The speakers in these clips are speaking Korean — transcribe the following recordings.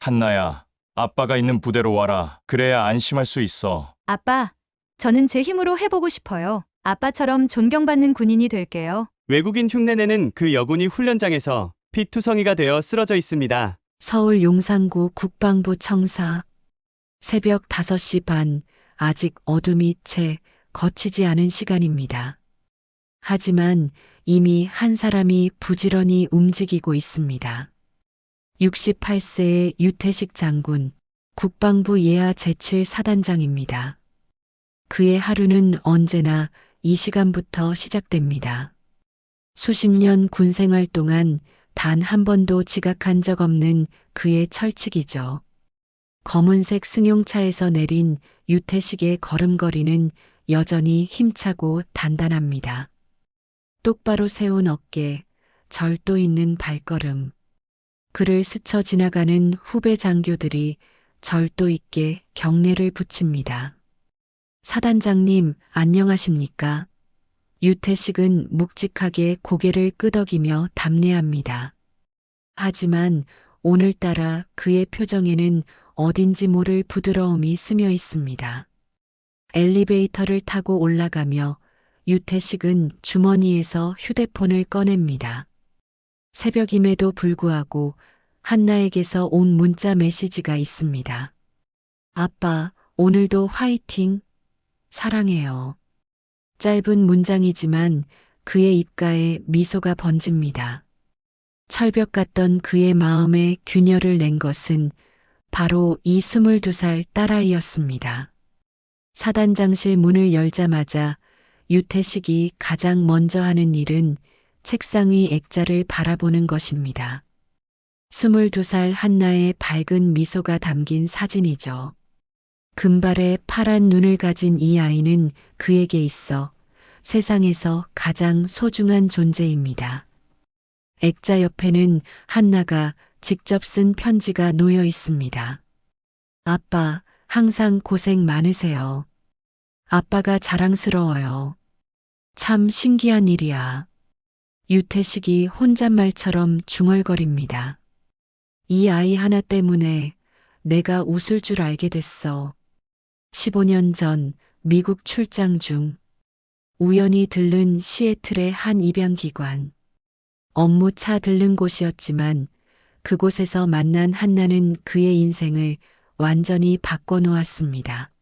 한나야, 아빠가 있는 부대로 와라. 그래야 안심할 수 있어. 아빠, 저는 제 힘으로 해보고 싶어요. 아빠처럼 존경받는 군인이 될게요. 외국인 흉내내는 그 여군이 훈련장에서 피투성이가 되어 쓰러져 있습니다. 서울 용산구 국방부 청사. 새벽 5시 반, 아직 어둠이 채 거치지 않은 시간입니다. 하지만 이미 한 사람이 부지런히 움직이고 있습니다. 68세의 유태식 장군, 국방부 예하 제7사단장입니다. 그의 하루는 언제나 이 시간부터 시작됩니다. 수십 년 군 생활 동안 단 한 번도 지각한 적 없는 그의 철칙이죠. 검은색 승용차에서 내린 유태식의 걸음걸이는 여전히 힘차고 단단합니다. 똑바로 세운 어깨, 절도 있는 발걸음. 그를 스쳐 지나가는 후배 장교들이 절도 있게 경례를 붙입니다. 사단장님, 안녕하십니까? 유태식은 묵직하게 고개를 끄덕이며 답례합니다. 하지만 오늘따라 그의 표정에는 어딘지 모를 부드러움이 스며 있습니다. 엘리베이터를 타고 올라가며 유태식은 주머니에서 휴대폰을 꺼냅니다. 새벽임에도 불구하고 한나에게서 온 문자 메시지가 있습니다. 아빠, 오늘도 화이팅. 사랑해요. 짧은 문장이지만 그의 입가에 미소가 번집니다. 철벽 같던 그의 마음에 균열을 낸 것은 바로 이 22살 딸아이였습니다. 사단장실 문을 열자마자 유태식이 가장 먼저 하는 일은 책상 위 액자를 바라보는 것입니다. 22살 한나의 밝은 미소가 담긴 사진이죠. 금발의 파란 눈을 가진 이 아이는 그에게 있어 세상에서 가장 소중한 존재입니다. 액자 옆에는 한나가 직접 쓴 편지가 놓여 있습니다. 아빠, 항상 고생 많으세요. 아빠가 자랑스러워요. 참 신기한 일이야. 유태식이 혼잣말처럼 중얼거립니다. 이 아이 하나 때문에 내가 웃을 줄 알게 됐어. 15년 전 미국 출장 중 우연히 들른 시애틀의 한 입양기관. 업무 차 들른 곳이었지만 그곳에서 만난 한나는 그의 인생을 완전히 바꿔놓았습니다.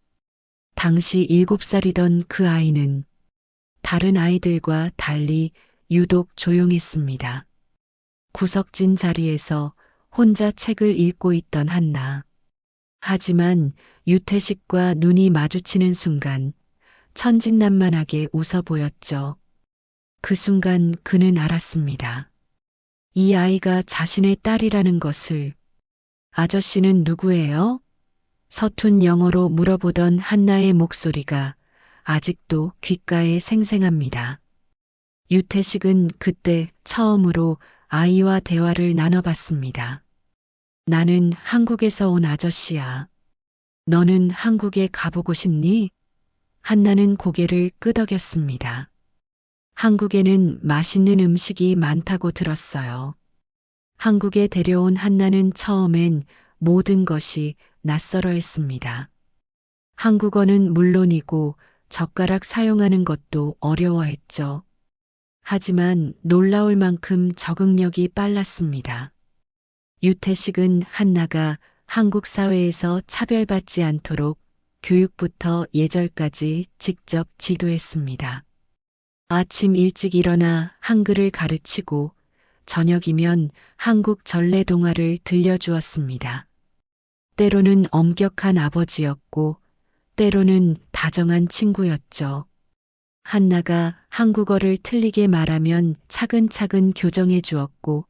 당시 7살이던 그 아이는 다른 아이들과 달리 유독 조용했습니다. 구석진 자리에서 혼자 책을 읽고 있던 한나. 하지만 유태식과 눈이 마주치는 순간 천진난만하게 웃어 보였죠. 그 순간 그는 알았습니다. 이 아이가 자신의 딸이라는 것을. 아저씨는 누구예요? 서툰 영어로 물어보던 한나의 목소리가 아직도 귓가에 생생합니다. 유태식은 그때 처음으로 아이와 대화를 나눠봤습니다. 나는 한국에서 온 아저씨야. 너는 한국에 가보고 싶니? 한나는 고개를 끄덕였습니다. 한국에는 맛있는 음식이 많다고 들었어요. 한국에 데려온 한나는 처음엔 모든 것이 낯설어 했습니다. 한국어는 물론이고 젓가락 사용하는 것도 어려워했죠. 하지만 놀라울 만큼 적응력이 빨랐습니다. 유태식은 한나가 한국 사회에서 차별받지 않도록 교육부터 예절까지 직접 지도했습니다. 아침 일찍 일어나 한글을 가르치고 저녁이면 한국 전래 동화를 들려주었습니다. 때로는 엄격한 아버지였고 때로는 다정한 친구였죠. 한나가 한국어를 틀리게 말하면 차근차근 교정해 주었고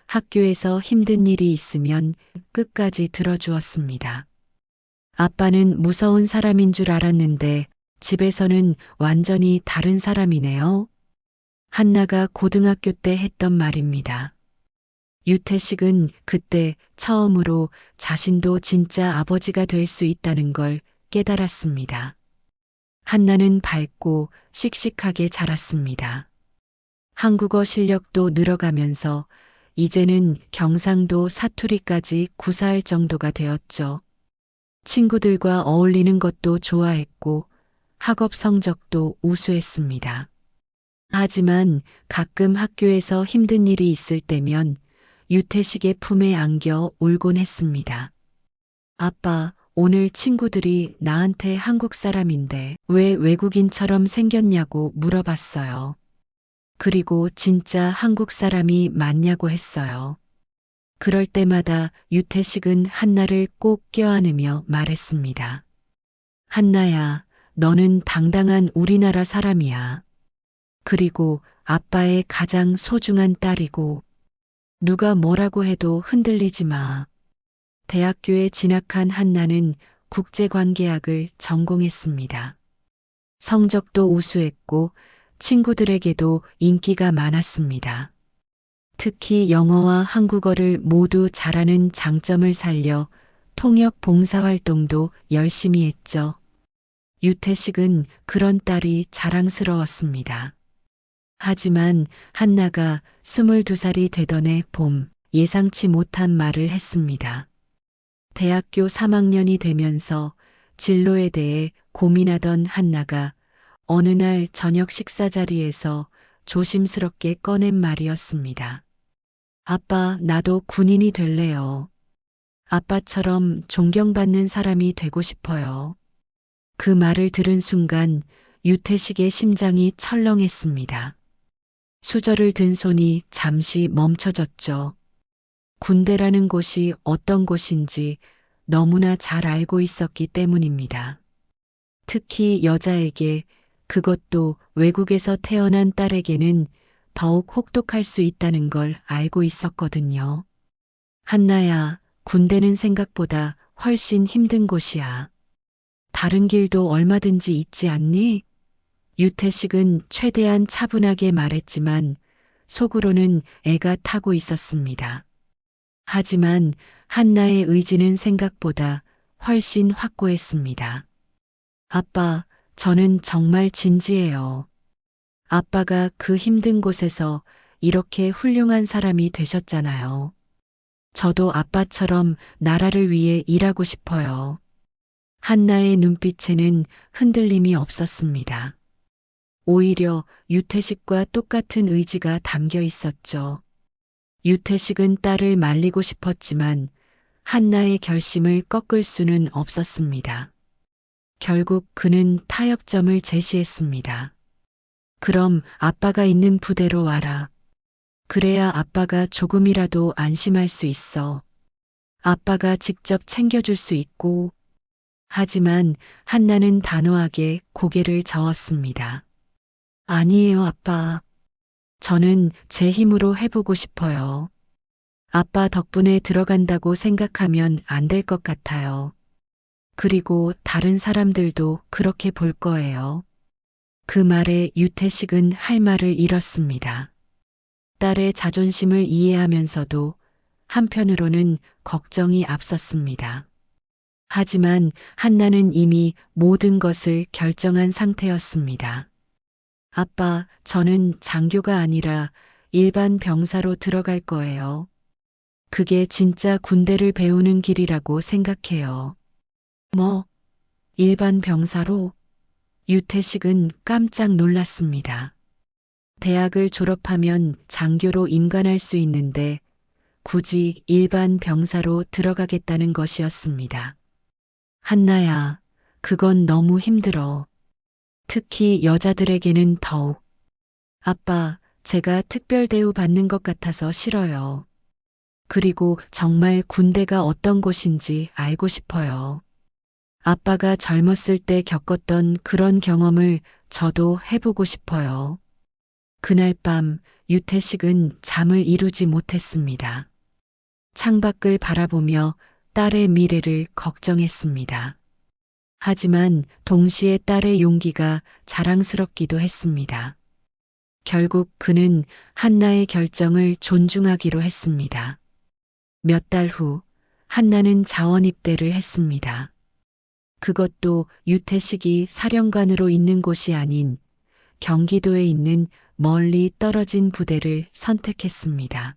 학교에서 힘든 일이 있으면 끝까지 들어주었습니다. 아빠는 무서운 사람인 줄 알았는데 집에서는 완전히 다른 사람이네요. 한나가 고등학교 때 했던 말입니다. 유태식은 그때 처음으로 자신도 진짜 아버지가 될 수 있다는 걸 깨달았습니다. 한나는 밝고 씩씩하게 자랐습니다. 한국어 실력도 늘어가면서 이제는 경상도 사투리까지 구사할 정도가 되었죠. 친구들과 어울리는 것도 좋아했고 학업 성적도 우수했습니다. 하지만 가끔 학교에서 힘든 일이 있을 때면 유태식의 품에 안겨 울곤 했습니다. 아빠, 오늘 친구들이 나한테 한국 사람인데 왜 외국인처럼 생겼냐고 물어봤어요. 그리고 진짜 한국 사람이 맞냐고 했어요. 그럴 때마다 유태식은 한나를 꼭 껴안으며 말했습니다. 한나야, 너는 당당한 우리나라 사람이야. 그리고 아빠의 가장 소중한 딸이고 누가 뭐라고 해도 흔들리지 마. 대학교에 진학한 한나는 국제관계학을 전공했습니다. 성적도 우수했고 친구들에게도 인기가 많았습니다. 특히 영어와 한국어를 모두 잘하는 장점을 살려 통역 봉사활동도 열심히 했죠. 유태식은 그런 딸이 자랑스러웠습니다. 하지만 한나가 22살이 되던 해 봄, 예상치 못한 말을 했습니다. 대학교 3학년이 되면서 진로에 대해 고민하던 한나가 어느 날 저녁 식사 자리에서 조심스럽게 꺼낸 말이었습니다. 아빠, 나도 군인이 될래요. 아빠처럼 존경받는 사람이 되고 싶어요. 그 말을 들은 순간 유태식의 심장이 철렁했습니다. 수저를 든 손이 잠시 멈춰졌죠. 군대라는 곳이 어떤 곳인지 너무나 잘 알고 있었기 때문입니다. 특히 여자에게, 그것도 외국에서 태어난 딸에게는 더욱 혹독할 수 있다는 걸 알고 있었거든요. 한나야, 군대는 생각보다 훨씬 힘든 곳이야. 다른 길도 얼마든지 있지 않니? 유태식은 최대한 차분하게 말했지만 속으로는 애가 타고 있었습니다. 하지만 한나의 의지는 생각보다 훨씬 확고했습니다. 아빠, 저는 정말 진지해요. 아빠가 그 힘든 곳에서 이렇게 훌륭한 사람이 되셨잖아요. 저도 아빠처럼 나라를 위해 일하고 싶어요. 한나의 눈빛에는 흔들림이 없었습니다. 오히려 유태식과 똑같은 의지가 담겨 있었죠. 유태식은 딸을 말리고 싶었지만 한나의 결심을 꺾을 수는 없었습니다. 결국 그는 타협점을 제시했습니다. 그럼 아빠가 있는 부대로 와라. 그래야 아빠가 조금이라도 안심할 수 있어. 아빠가 직접 챙겨줄 수 있고. 하지만 한나는 단호하게 고개를 저었습니다. 아니에요, 아빠. 저는 제 힘으로 해보고 싶어요. 아빠 덕분에 들어간다고 생각하면 안 될 것 같아요. 그리고 다른 사람들도 그렇게 볼 거예요. 그 말에 유태식은 할 말을 잃었습니다. 딸의 자존심을 이해하면서도 한편으로는 걱정이 앞섰습니다. 하지만 한나는 이미 모든 것을 결정한 상태였습니다. 아빠, 저는 장교가 아니라 일반 병사로 들어갈 거예요. 그게 진짜 군대를 배우는 길이라고 생각해요. 뭐, 일반 병사로? 유태식은 깜짝 놀랐습니다. 대학을 졸업하면 장교로 임관할 수 있는데 굳이 일반 병사로 들어가겠다는 것이었습니다. 한나야, 그건 너무 힘들어. 특히 여자들에게는 더욱. 아빠, 제가 특별 대우 받는 것 같아서 싫어요. 그리고 정말 군대가 어떤 곳인지 알고 싶어요. 아빠가 젊었을 때 겪었던 그런 경험을 저도 해보고 싶어요. 그날 밤 유태식은 잠을 이루지 못했습니다. 창밖을 바라보며 딸의 미래를 걱정했습니다. 하지만 동시에 딸의 용기가 자랑스럽기도 했습니다. 결국 그는 한나의 결정을 존중하기로 했습니다. 몇 달 후 한나는 자원 입대를 했습니다. 그것도 유태식이 사령관으로 있는 곳이 아닌 경기도에 있는 멀리 떨어진 부대를 선택했습니다.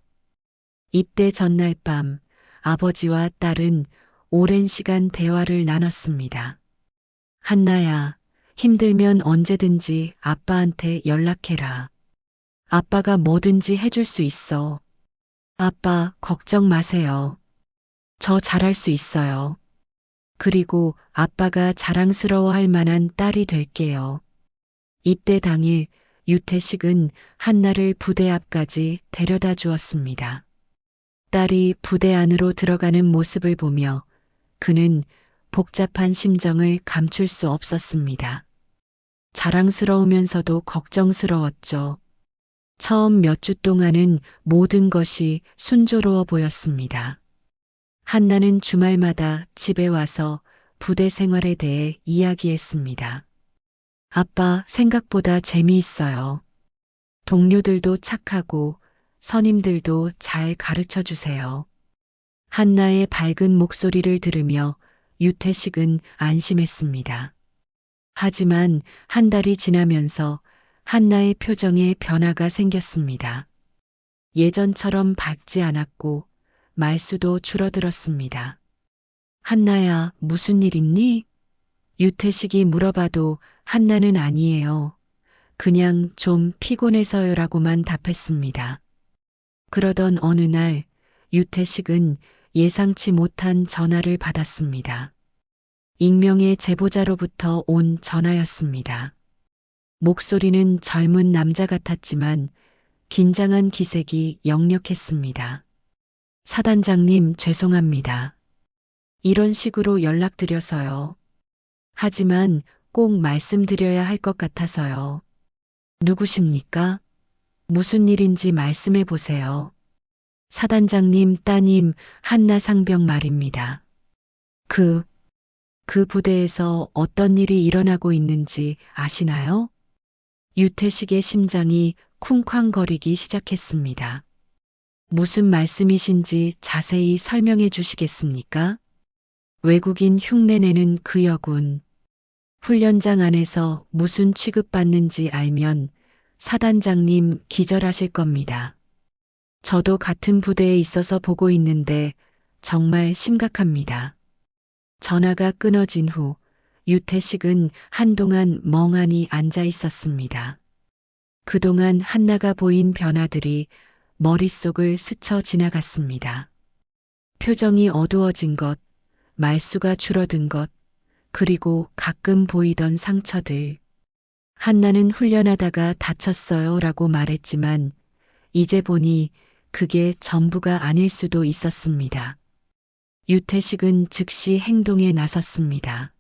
입대 전날 밤 아버지와 딸은 오랜 시간 대화를 나눴습니다. 한나야, 힘들면 언제든지 아빠한테 연락해라. 아빠가 뭐든지 해줄 수 있어. 아빠, 걱정 마세요. 저 잘할 수 있어요. 그리고 아빠가 자랑스러워할 만한 딸이 될게요. 입대 당일 유태식은 한나를 부대 앞까지 데려다 주었습니다. 딸이 부대 안으로 들어가는 모습을 보며 그는 복잡한 심정을 감출 수 없었습니다. 자랑스러우면서도 걱정스러웠죠. 처음 몇 주 동안은 모든 것이 순조로워 보였습니다. 한나는 주말마다 집에 와서 부대 생활에 대해 이야기했습니다. 아빠, 생각보다 재미있어요. 동료들도 착하고 선임들도 잘 가르쳐 주세요. 한나의 밝은 목소리를 들으며 유태식은 안심했습니다. 하지만 한 달이 지나면서 한나의 표정에 변화가 생겼습니다. 예전처럼 밝지 않았고 말수도 줄어들었습니다. 한나야, 무슨 일 있니? 유태식이 물어봐도 한나는 아니에요. 그냥 좀 피곤해서요라고만 답했습니다. 그러던 어느 날 유태식은 예상치 못한 전화를 받았습니다. 익명의 제보자로부터 온 전화였습니다. 목소리는 젊은 남자 같았지만 긴장한 기색이 역력했습니다. 사단장님, 죄송합니다. 이런 식으로 연락드려서요. 하지만 꼭 말씀드려야 할 것 같아서요. 누구십니까? 무슨 일인지 말씀해 보세요. 사단장님, 따님, 한나 상병 말입니다. 그 부대에서 어떤 일이 일어나고 있는지 아시나요? 유태식의 심장이 쿵쾅거리기 시작했습니다. 무슨 말씀이신지 자세히 설명해 주시겠습니까? 외국인 흉내내는 그 여군. 훈련장 안에서 무슨 취급받는지 알면 사단장님 기절하실 겁니다. 저도 같은 부대에 있어서 보고 있는데 정말 심각합니다. 전화가 끊어진 후 유태식은 한동안 멍하니 앉아 있었습니다. 그동안 한나가 보인 변화들이 머릿속을 스쳐 지나갔습니다. 표정이 어두워진 것, 말수가 줄어든 것, 그리고 가끔 보이던 상처들. 한나는 훈련하다가 다쳤어요 라고 말했지만 이제 보니 그게 전부가 아닐 수도 있었습니다. 유태식은 즉시 행동에 나섰습니다.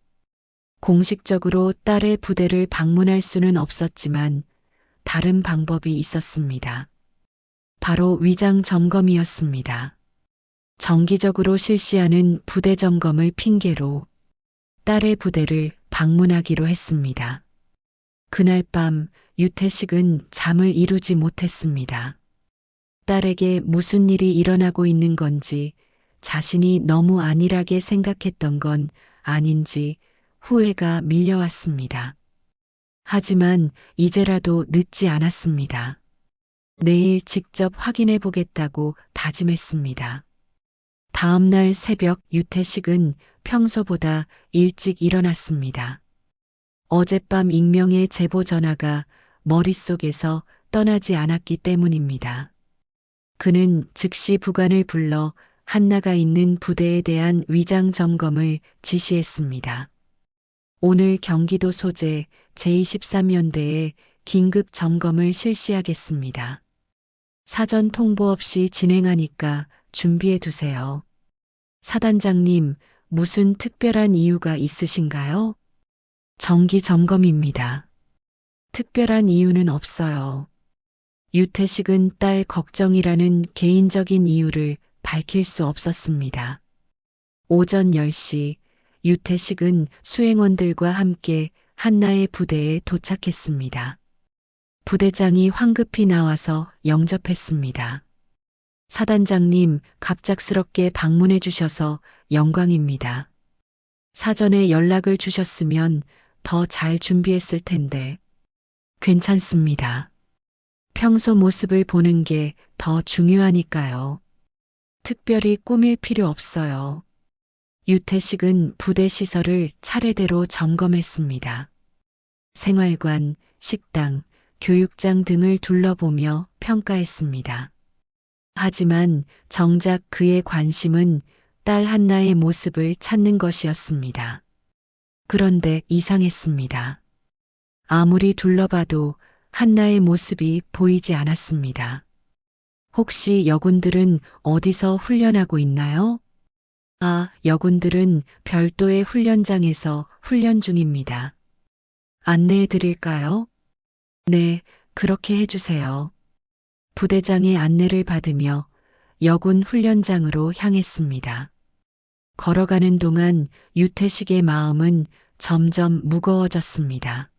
공식적으로 딸의 부대를 방문할 수는 없었지만 다른 방법이 있었습니다. 바로 위장 점검이었습니다. 정기적으로 실시하는 부대 점검을 핑계로 딸의 부대를 방문하기로 했습니다. 그날 밤 유태식은 잠을 이루지 못했습니다. 딸에게 무슨 일이 일어나고 있는 건지 자신이 너무 안일하게 생각했던 건 아닌지 후회가 밀려왔습니다. 하지만 이제라도 늦지 않았습니다. 내일 직접 확인해 보겠다고 다짐했습니다. 다음 날 새벽 유태식은 평소보다 일찍 일어났습니다. 어젯밤 익명의 제보 전화가 머릿속에서 떠나지 않았기 때문입니다. 그는 즉시 부관을 불러 한나가 있는 부대에 대한 위장 점검을 지시했습니다. 오늘 경기도 소재 제23연대에 긴급 점검을 실시하겠습니다. 사전 통보 없이 진행하니까 준비해 두세요. 사단장님, 무슨 특별한 이유가 있으신가요? 정기 점검입니다. 특별한 이유는 없어요. 유태식은 딸 걱정이라는 개인적인 이유를 밝힐 수 없었습니다. 오전 10시 유태식은 수행원들과 함께 한나의 부대에 도착했습니다. 부대장이 황급히 나와서 영접했습니다. 사단장님, 갑작스럽게 방문해 주셔서 영광입니다. 사전에 연락을 주셨으면 더 잘 준비했을 텐데. 괜찮습니다. 평소 모습을 보는 게 더 중요하니까요. 특별히 꾸밀 필요 없어요. 유태식은 부대 시설을 차례대로 점검했습니다. 생활관, 식당, 교육장 등을 둘러보며 평가했습니다. 하지만 정작 그의 관심은 딸 한나의 모습을 찾는 것이었습니다. 그런데 이상했습니다. 아무리 둘러봐도 한나의 모습이 보이지 않았습니다. 혹시 여군들은 어디서 훈련하고 있나요? 아, 여군들은 별도의 훈련장에서 훈련 중입니다. 안내해 드릴까요? 네, 그렇게 해주세요. 부대장의 안내를 받으며 여군 훈련장으로 향했습니다. 걸어가는 동안 유태식의 마음은 점점 무거워졌습니다.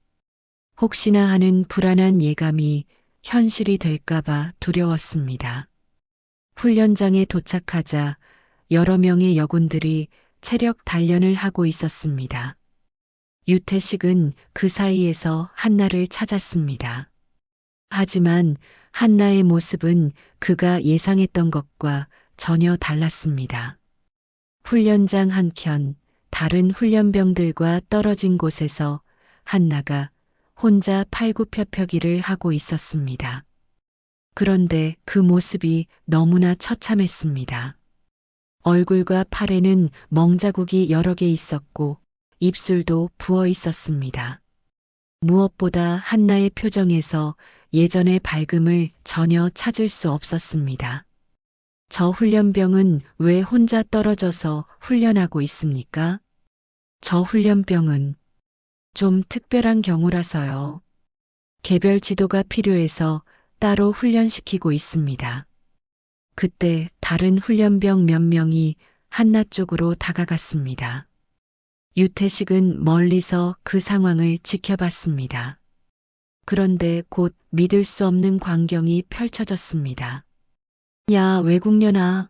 혹시나 하는 불안한 예감이 현실이 될까봐 두려웠습니다. 훈련장에 도착하자 여러 명의 여군들이 체력 단련을 하고 있었습니다. 유태식은 그 사이에서 한나를 찾았습니다. 하지만 한나의 모습은 그가 예상했던 것과 전혀 달랐습니다. 훈련장 한켠 다른 훈련병들과 떨어진 곳에서 한나가 혼자 팔굽혀펴기를 하고 있었습니다. 그런데 그 모습이 너무나 처참했습니다. 얼굴과 팔에는 멍자국이 여러 개 있었고 입술도 부어 있었습니다. 무엇보다 한나의 표정에서 예전의 밝음을 전혀 찾을 수 없었습니다. 저 훈련병은 왜 혼자 떨어져서 훈련하고 있습니까? 저 훈련병은 좀 특별한 경우라서요. 개별 지도가 필요해서 따로 훈련시키고 있습니다. 그때 다른 훈련병 몇 명이 한나 쪽으로 다가갔습니다. 유태식은 멀리서 그 상황을 지켜봤습니다. 그런데 곧 믿을 수 없는 광경이 펼쳐졌습니다. 야, 외국년아.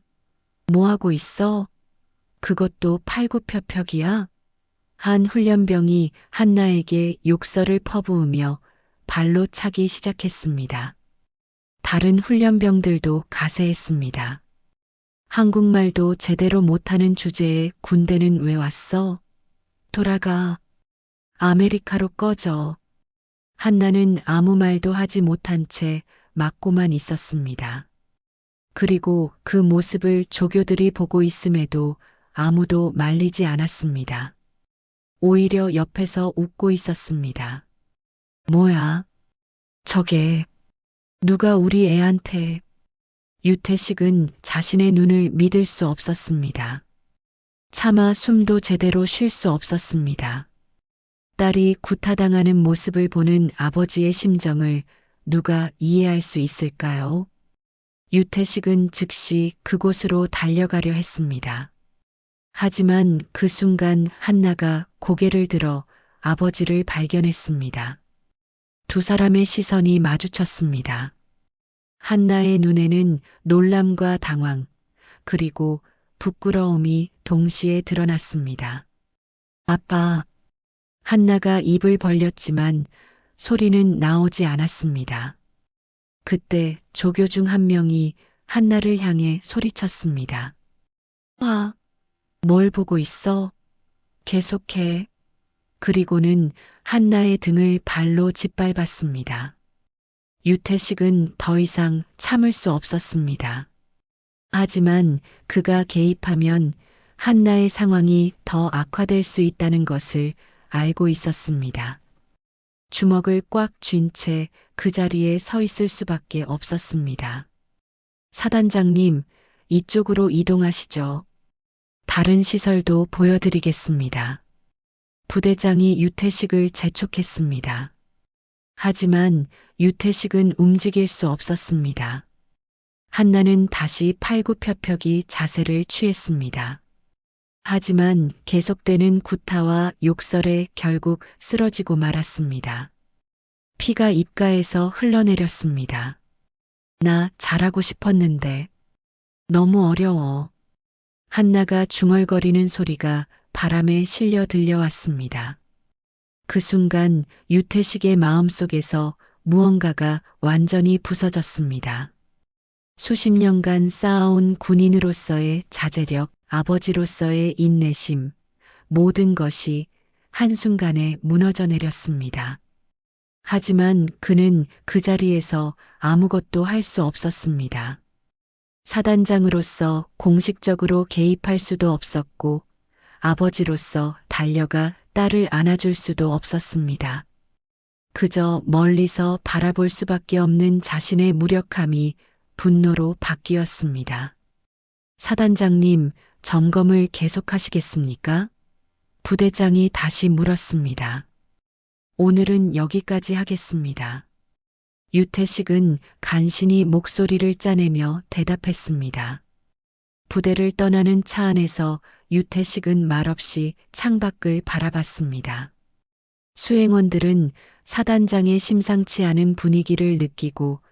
뭐하고 있어? 그것도 팔굽혀펴기야? 한 훈련병이 한나에게 욕설을 퍼부으며 발로 차기 시작했습니다. 다른 훈련병들도 가세했습니다. 한국말도 제대로 못하는 주제에 군대는 왜 왔어? 돌아가. 아메리카로 꺼져. 한나는 아무 말도 하지 못한 채 맞고만 있었습니다. 그리고 그 모습을 조교들이 보고 있음에도 아무도 말리지 않았습니다. 오히려 옆에서 웃고 있었습니다. 뭐야? 저게 누가 우리 애한테. 유태식은 자신의 눈을 믿을 수 없었습니다. 차마 숨도 제대로 쉴 수 없었습니다. 딸이 구타당하는 모습을 보는 아버지의 심정을 누가 이해할 수 있을까요? 유태식은 즉시 그곳으로 달려가려 했습니다. 하지만 그 순간 한나가 고개를 들어 아버지를 발견했습니다. 두 사람의 시선이 마주쳤습니다. 한나의 눈에는 놀람과 당황, 그리고 부끄러움이 동시에 드러났습니다. 아빠. 한나가 입을 벌렸지만 소리는 나오지 않았습니다. 그때 조교 중 한 명이 한나를 향해 소리쳤습니다. 아, 뭘 보고 있어? 계속해. 그리고는 한나의 등을 발로 짓밟았습니다. 유태식은 더 이상 참을 수 없었습니다. 하지만 그가 개입하면 한나의 상황이 더 악화될 수 있다는 것을 알고 있었습니다. 주먹을 꽉 쥔 채 그 자리에 서 있을 수밖에 없었습니다. 사단장님, 이쪽으로 이동하시죠. 다른 시설도 보여드리겠습니다. 부대장이 유태식을 재촉했습니다. 하지만 유태식은 움직일 수 없었습니다. 한나는 다시 팔굽혀펴기 자세를 취했습니다. 하지만 계속되는 구타와 욕설에 결국 쓰러지고 말았습니다. 피가 입가에서 흘러내렸습니다. 나 잘하고 싶었는데 너무 어려워. 한나가 중얼거리는 소리가 바람에 실려 들려왔습니다. 그 순간 유태식의 마음속에서 무언가가 완전히 부서졌습니다. 수십 년간 쌓아온 군인으로서의 자제력, 아버지로서의 인내심, 모든 것이 한순간에 무너져 내렸습니다. 하지만 그는 그 자리에서 아무것도 할 수 없었습니다. 사단장으로서 공식적으로 개입할 수도 없었고, 아버지로서 달려가 딸을 안아줄 수도 없었습니다. 그저 멀리서 바라볼 수밖에 없는 자신의 무력함이 분노로 바뀌었습니다. 사단장님, 점검을 계속하시겠습니까? 부대장이 다시 물었습니다. 오늘은 여기까지 하겠습니다. 유태식은 간신히 목소리를 짜내며 대답했습니다. 부대를 떠나는 차 안에서 유태식은 말없이 창밖을 바라봤습니다. 수행원들은 사단장의 심상치 않은 분위기를 느끼고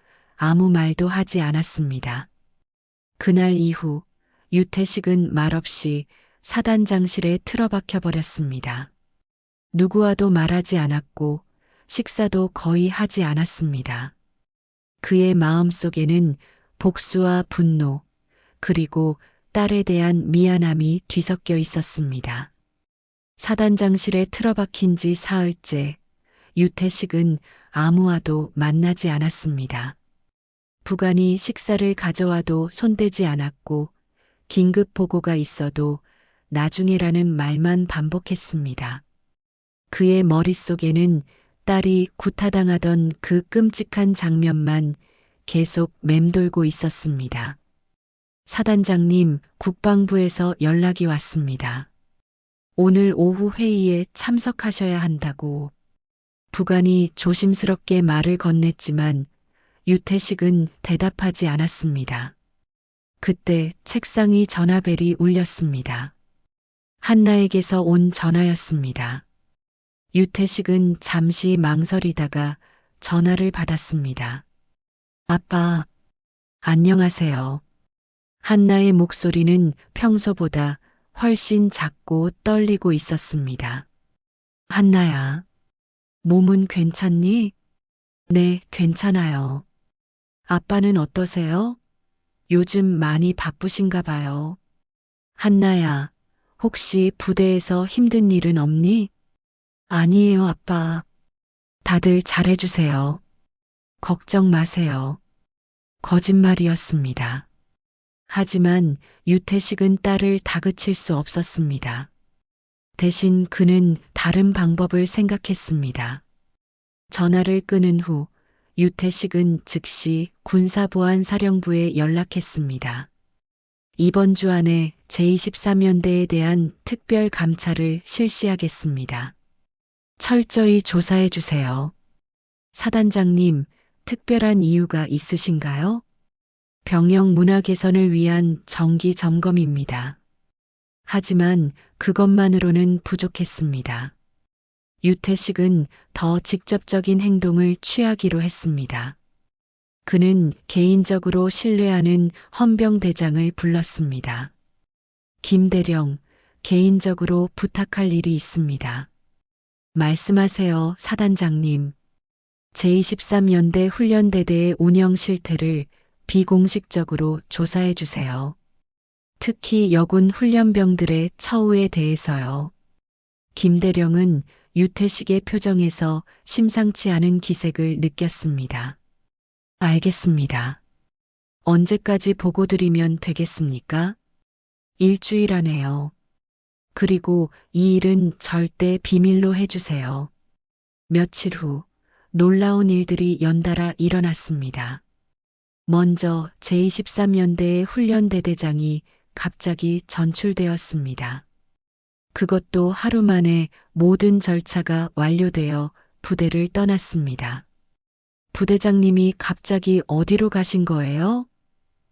아무 말도 하지 않았습니다. 그날 이후 유태식은 말없이 사단장실에 틀어박혀 버렸습니다. 누구와도 말하지 않았고 식사도 거의 하지 않았습니다. 그의 마음속에는 복수와 분노, 그리고 딸에 대한 미안함이 뒤섞여 있었습니다. 사단장실에 틀어박힌 지 사흘째, 유태식은 아무와도 만나지 않았습니다. 부관이 식사를 가져와도 손대지 않았고, 긴급 보고가 있어도 나중에라는 말만 반복했습니다. 그의 머릿속에는 딸이 구타당하던 그 끔찍한 장면만 계속 맴돌고 있었습니다. 사단장님, 국방부에서 연락이 왔습니다. 오늘 오후 회의에 참석하셔야 한다고. 부관이 조심스럽게 말을 건넸지만 유태식은 대답하지 않았습니다. 그때 책상위 전화벨이 울렸습니다. 한나에게서 온 전화였습니다. 유태식은 잠시 망설이다가 전화를 받았습니다. 아빠, 안녕하세요. 한나의 목소리는 평소보다 훨씬 작고 떨리고 있었습니다. 한나야, 몸은 괜찮니? 네, 괜찮아요. 아빠는 어떠세요? 요즘 많이 바쁘신가 봐요. 한나야, 혹시 부대에서 힘든 일은 없니? 아니에요, 아빠. 다들 잘해주세요. 걱정 마세요. 거짓말이었습니다. 하지만 유태식은 딸을 다그칠 수 없었습니다. 대신 그는 다른 방법을 생각했습니다. 전화를 끊은 후 유태식은 즉시 군사보안사령부에 연락했습니다. 이번 주 안에 제23연대에 대한 특별 감찰을 실시하겠습니다. 철저히 조사해 주세요. 사단장님, 특별한 이유가 있으신가요? 병영 문화 개선을 위한 정기 점검입니다. 하지만 그것만으로는 부족했습니다. 유태식은 더 직접적인 행동을 취하기로 했습니다. 그는 개인적으로 신뢰하는 헌병대장을 불렀습니다. 김대령, 개인적으로 부탁할 일이 있습니다. 말씀하세요, 사단장님. 제23연대 훈련대대의 운영 실태를 비공식적으로 조사해 주세요. 특히 여군 훈련병들의 처우에 대해서요. 김대령은 유태식의 표정에서 심상치 않은 기색을 느꼈습니다. 알겠습니다. 언제까지 보고 드리면 되겠습니까? 일주일 안에요. 그리고 이 일은 절대 비밀로 해주세요. 며칠 후 놀라운 일들이 연달아 일어났습니다. 먼저 제23연대의 훈련대대장이 갑자기 전출되었습니다. 그것도 하루 만에 모든 절차가 완료되어 부대를 떠났습니다. 부대장님이 갑자기 어디로 가신 거예요?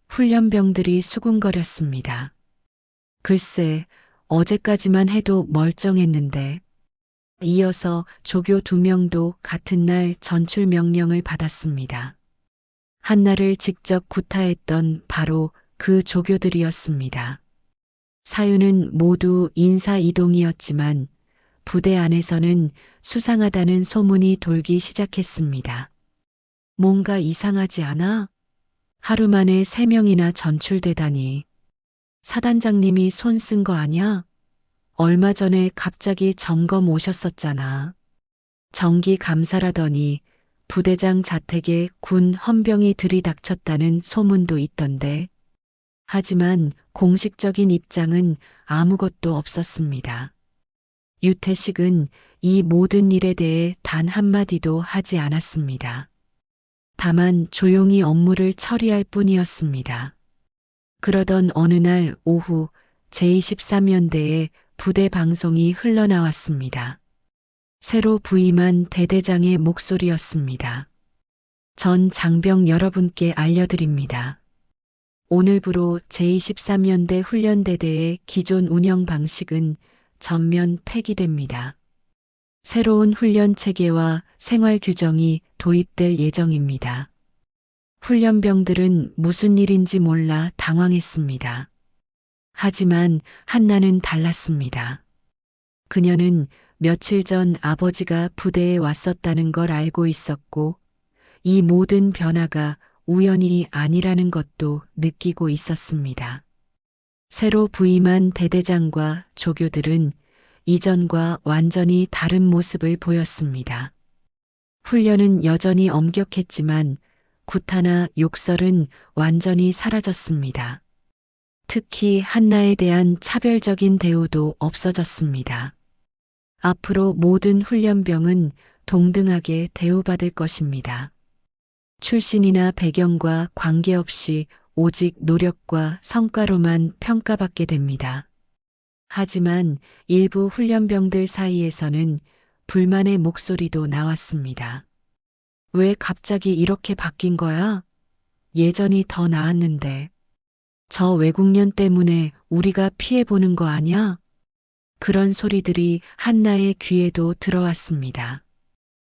훈련병들이 수군거렸습니다. 글쎄, 어제까지만 해도 멀쩡했는데. 이어서 조교 2명도 같은 날 전출 명령을 받았습니다. 한나를 직접 구타했던 바로 그 조교들이었습니다. 사유는 모두 인사이동이었지만 부대 안에서는 수상하다는 소문이 돌기 시작했습니다. 뭔가 이상하지 않아? 하루 만에 3명이나 전출되다니. 사단장님이 손 쓴 거 아냐? 얼마 전에 갑자기 점검 오셨었잖아. 정기 감사라더니 부대장 자택에 군 헌병이 들이닥쳤다는 소문도 있던데. 하지만 공식적인 입장은 아무것도 없었습니다. 유태식은 이 모든 일에 대해 단 한마디도 하지 않았습니다. 다만 조용히 업무를 처리할 뿐이었습니다. 그러던 어느 날 오후 제23연대에 부대 방송이 흘러나왔습니다. 새로 부임한 대대장의 목소리였습니다. 전 장병 여러분께 알려드립니다. 오늘부로 제23연대 훈련대대의 기존 운영 방식은 전면 폐기됩니다. 새로운 훈련 체계와 생활 규정이 도입될 예정입니다. 훈련병들은 무슨 일인지 몰라 당황했습니다. 하지만 한나는 달랐습니다. 그녀는 며칠 전 아버지가 부대에 왔었다는 걸 알고 있었고, 이 모든 변화가 우연이 아니라는 것도 느끼고 있었습니다. 새로 부임한 대대장과 조교들은 이전과 완전히 다른 모습을 보였습니다. 훈련은 여전히 엄격했지만 구타나 욕설은 완전히 사라졌습니다. 특히 한나에 대한 차별적인 대우도 없어졌습니다. 앞으로 모든 훈련병은 동등하게 대우받을 것입니다. 출신이나 배경과 관계없이 오직 노력과 성과로만 평가받게 됩니다. 하지만 일부 훈련병들 사이에서는 불만의 목소리도 나왔습니다. 왜 갑자기 이렇게 바뀐 거야? 예전이 더 나았는데. 저 외국년 때문에 우리가 피해보는 거 아니야? 그런 소리들이 한나의 귀에도 들어왔습니다.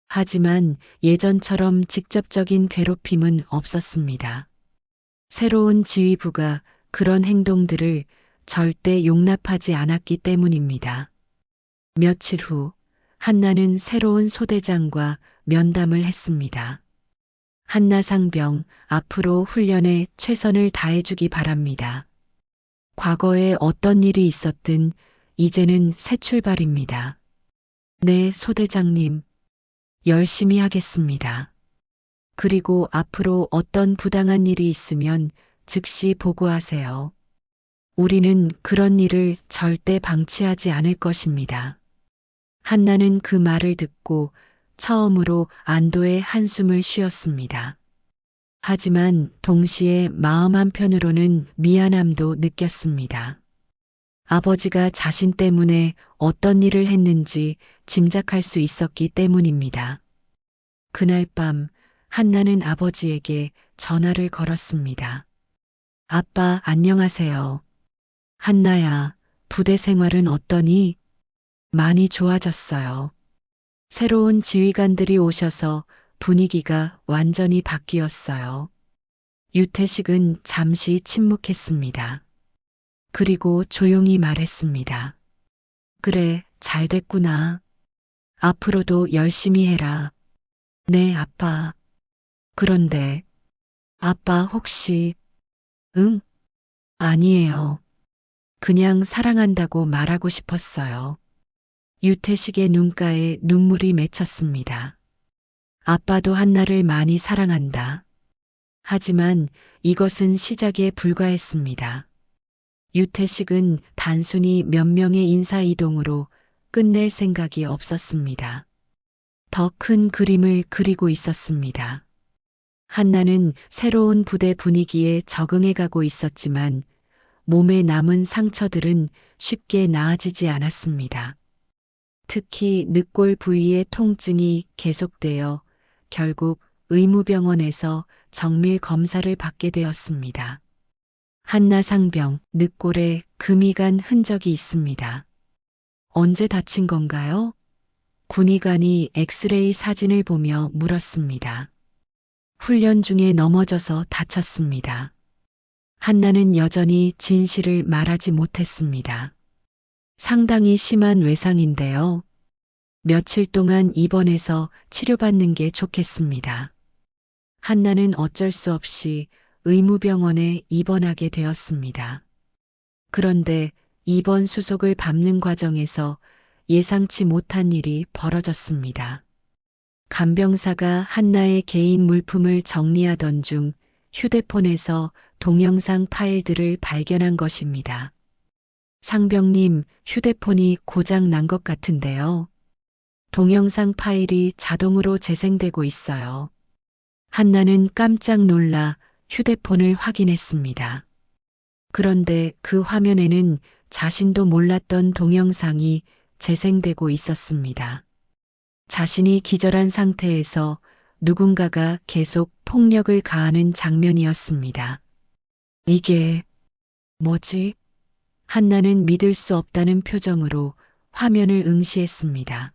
하지만 예전처럼 직접적인 괴롭힘은 없었습니다. 새로운 지휘부가 그런 행동들을 절대 용납하지 않았기 때문입니다. 며칠 후 한나는 새로운 소대장과 면담을 했습니다. 한나 상병, 앞으로 훈련에 최선을 다해주기 바랍니다. 과거에 어떤 일이 있었든 이제는 새 출발입니다. 네, 소대장님. 열심히 하겠습니다. 그리고 앞으로 어떤 부당한 일이 있으면 즉시 보고하세요. 우리는 그런 일을 절대 방치하지 않을 것입니다. 한나는 그 말을 듣고 처음으로 안도의 한숨을 쉬었습니다. 하지만 동시에 마음 한편으로는 미안함도 느꼈습니다. 아버지가 자신 때문에 어떤 일을 했는지 짐작할 수 있었기 때문입니다. 그날 밤 한나는 아버지에게 전화를 걸었습니다. 아빠, 안녕하세요. 한나야, 부대 생활은 어떠니? 많이 좋아졌어요. 새로운 지휘관들이 오셔서 분위기가 완전히 바뀌었어요. 유태식은 잠시 침묵했습니다. 그리고 조용히 말했습니다. 그래, 잘 됐구나. 앞으로도 열심히 해라. 네, 아빠. 그런데, 아빠 혹시, 응? 아니에요. 그냥 사랑한다고 말하고 싶었어요. 유태식의 눈가에 눈물이 맺혔습니다. 아빠도 한나를 많이 사랑한다. 하지만 이것은 시작에 불과했습니다. 유태식은 단순히 몇 명의 인사이동으로 끝낼 생각이 없었습니다. 더 큰 그림을 그리고 있었습니다. 한나는 새로운 부대 분위기에 적응해가고 있었지만 몸에 남은 상처들은 쉽게 나아지지 않았습니다. 특히 늑골 부위의 통증이 계속되어 결국 의무병원에서 정밀 검사를 받게 되었습니다. 한나 상병, 늑골에 금이 간 흔적이 있습니다. 언제 다친 건가요? 군의관이 엑스레이 사진을 보며 물었습니다. 훈련 중에 넘어져서 다쳤습니다. 한나는 여전히 진실을 말하지 못했습니다. 상당히 심한 외상인데요. 며칠 동안 입원해서 치료받는 게 좋겠습니다. 한나는 어쩔 수 없이 의무병원에 입원하게 되었습니다. 그런데 입원 수속을 밟는 과정에서 예상치 못한 일이 벌어졌습니다. 간병사가 한나의 개인 물품을 정리하던 중 휴대폰에서 동영상 파일들을 발견한 것입니다. 상병님, 휴대폰이 고장 난 것 같은데요. 동영상 파일이 자동으로 재생되고 있어요. 한나는 깜짝 놀라 휴대폰을 확인했습니다. 그런데 그 화면에는 자신도 몰랐던 동영상이 재생되고 있었습니다. 자신이 기절한 상태에서 누군가가 계속 폭력을 가하는 장면이었습니다. 이게 뭐지? 한나는 믿을 수 없다는 표정으로 화면을 응시했습니다.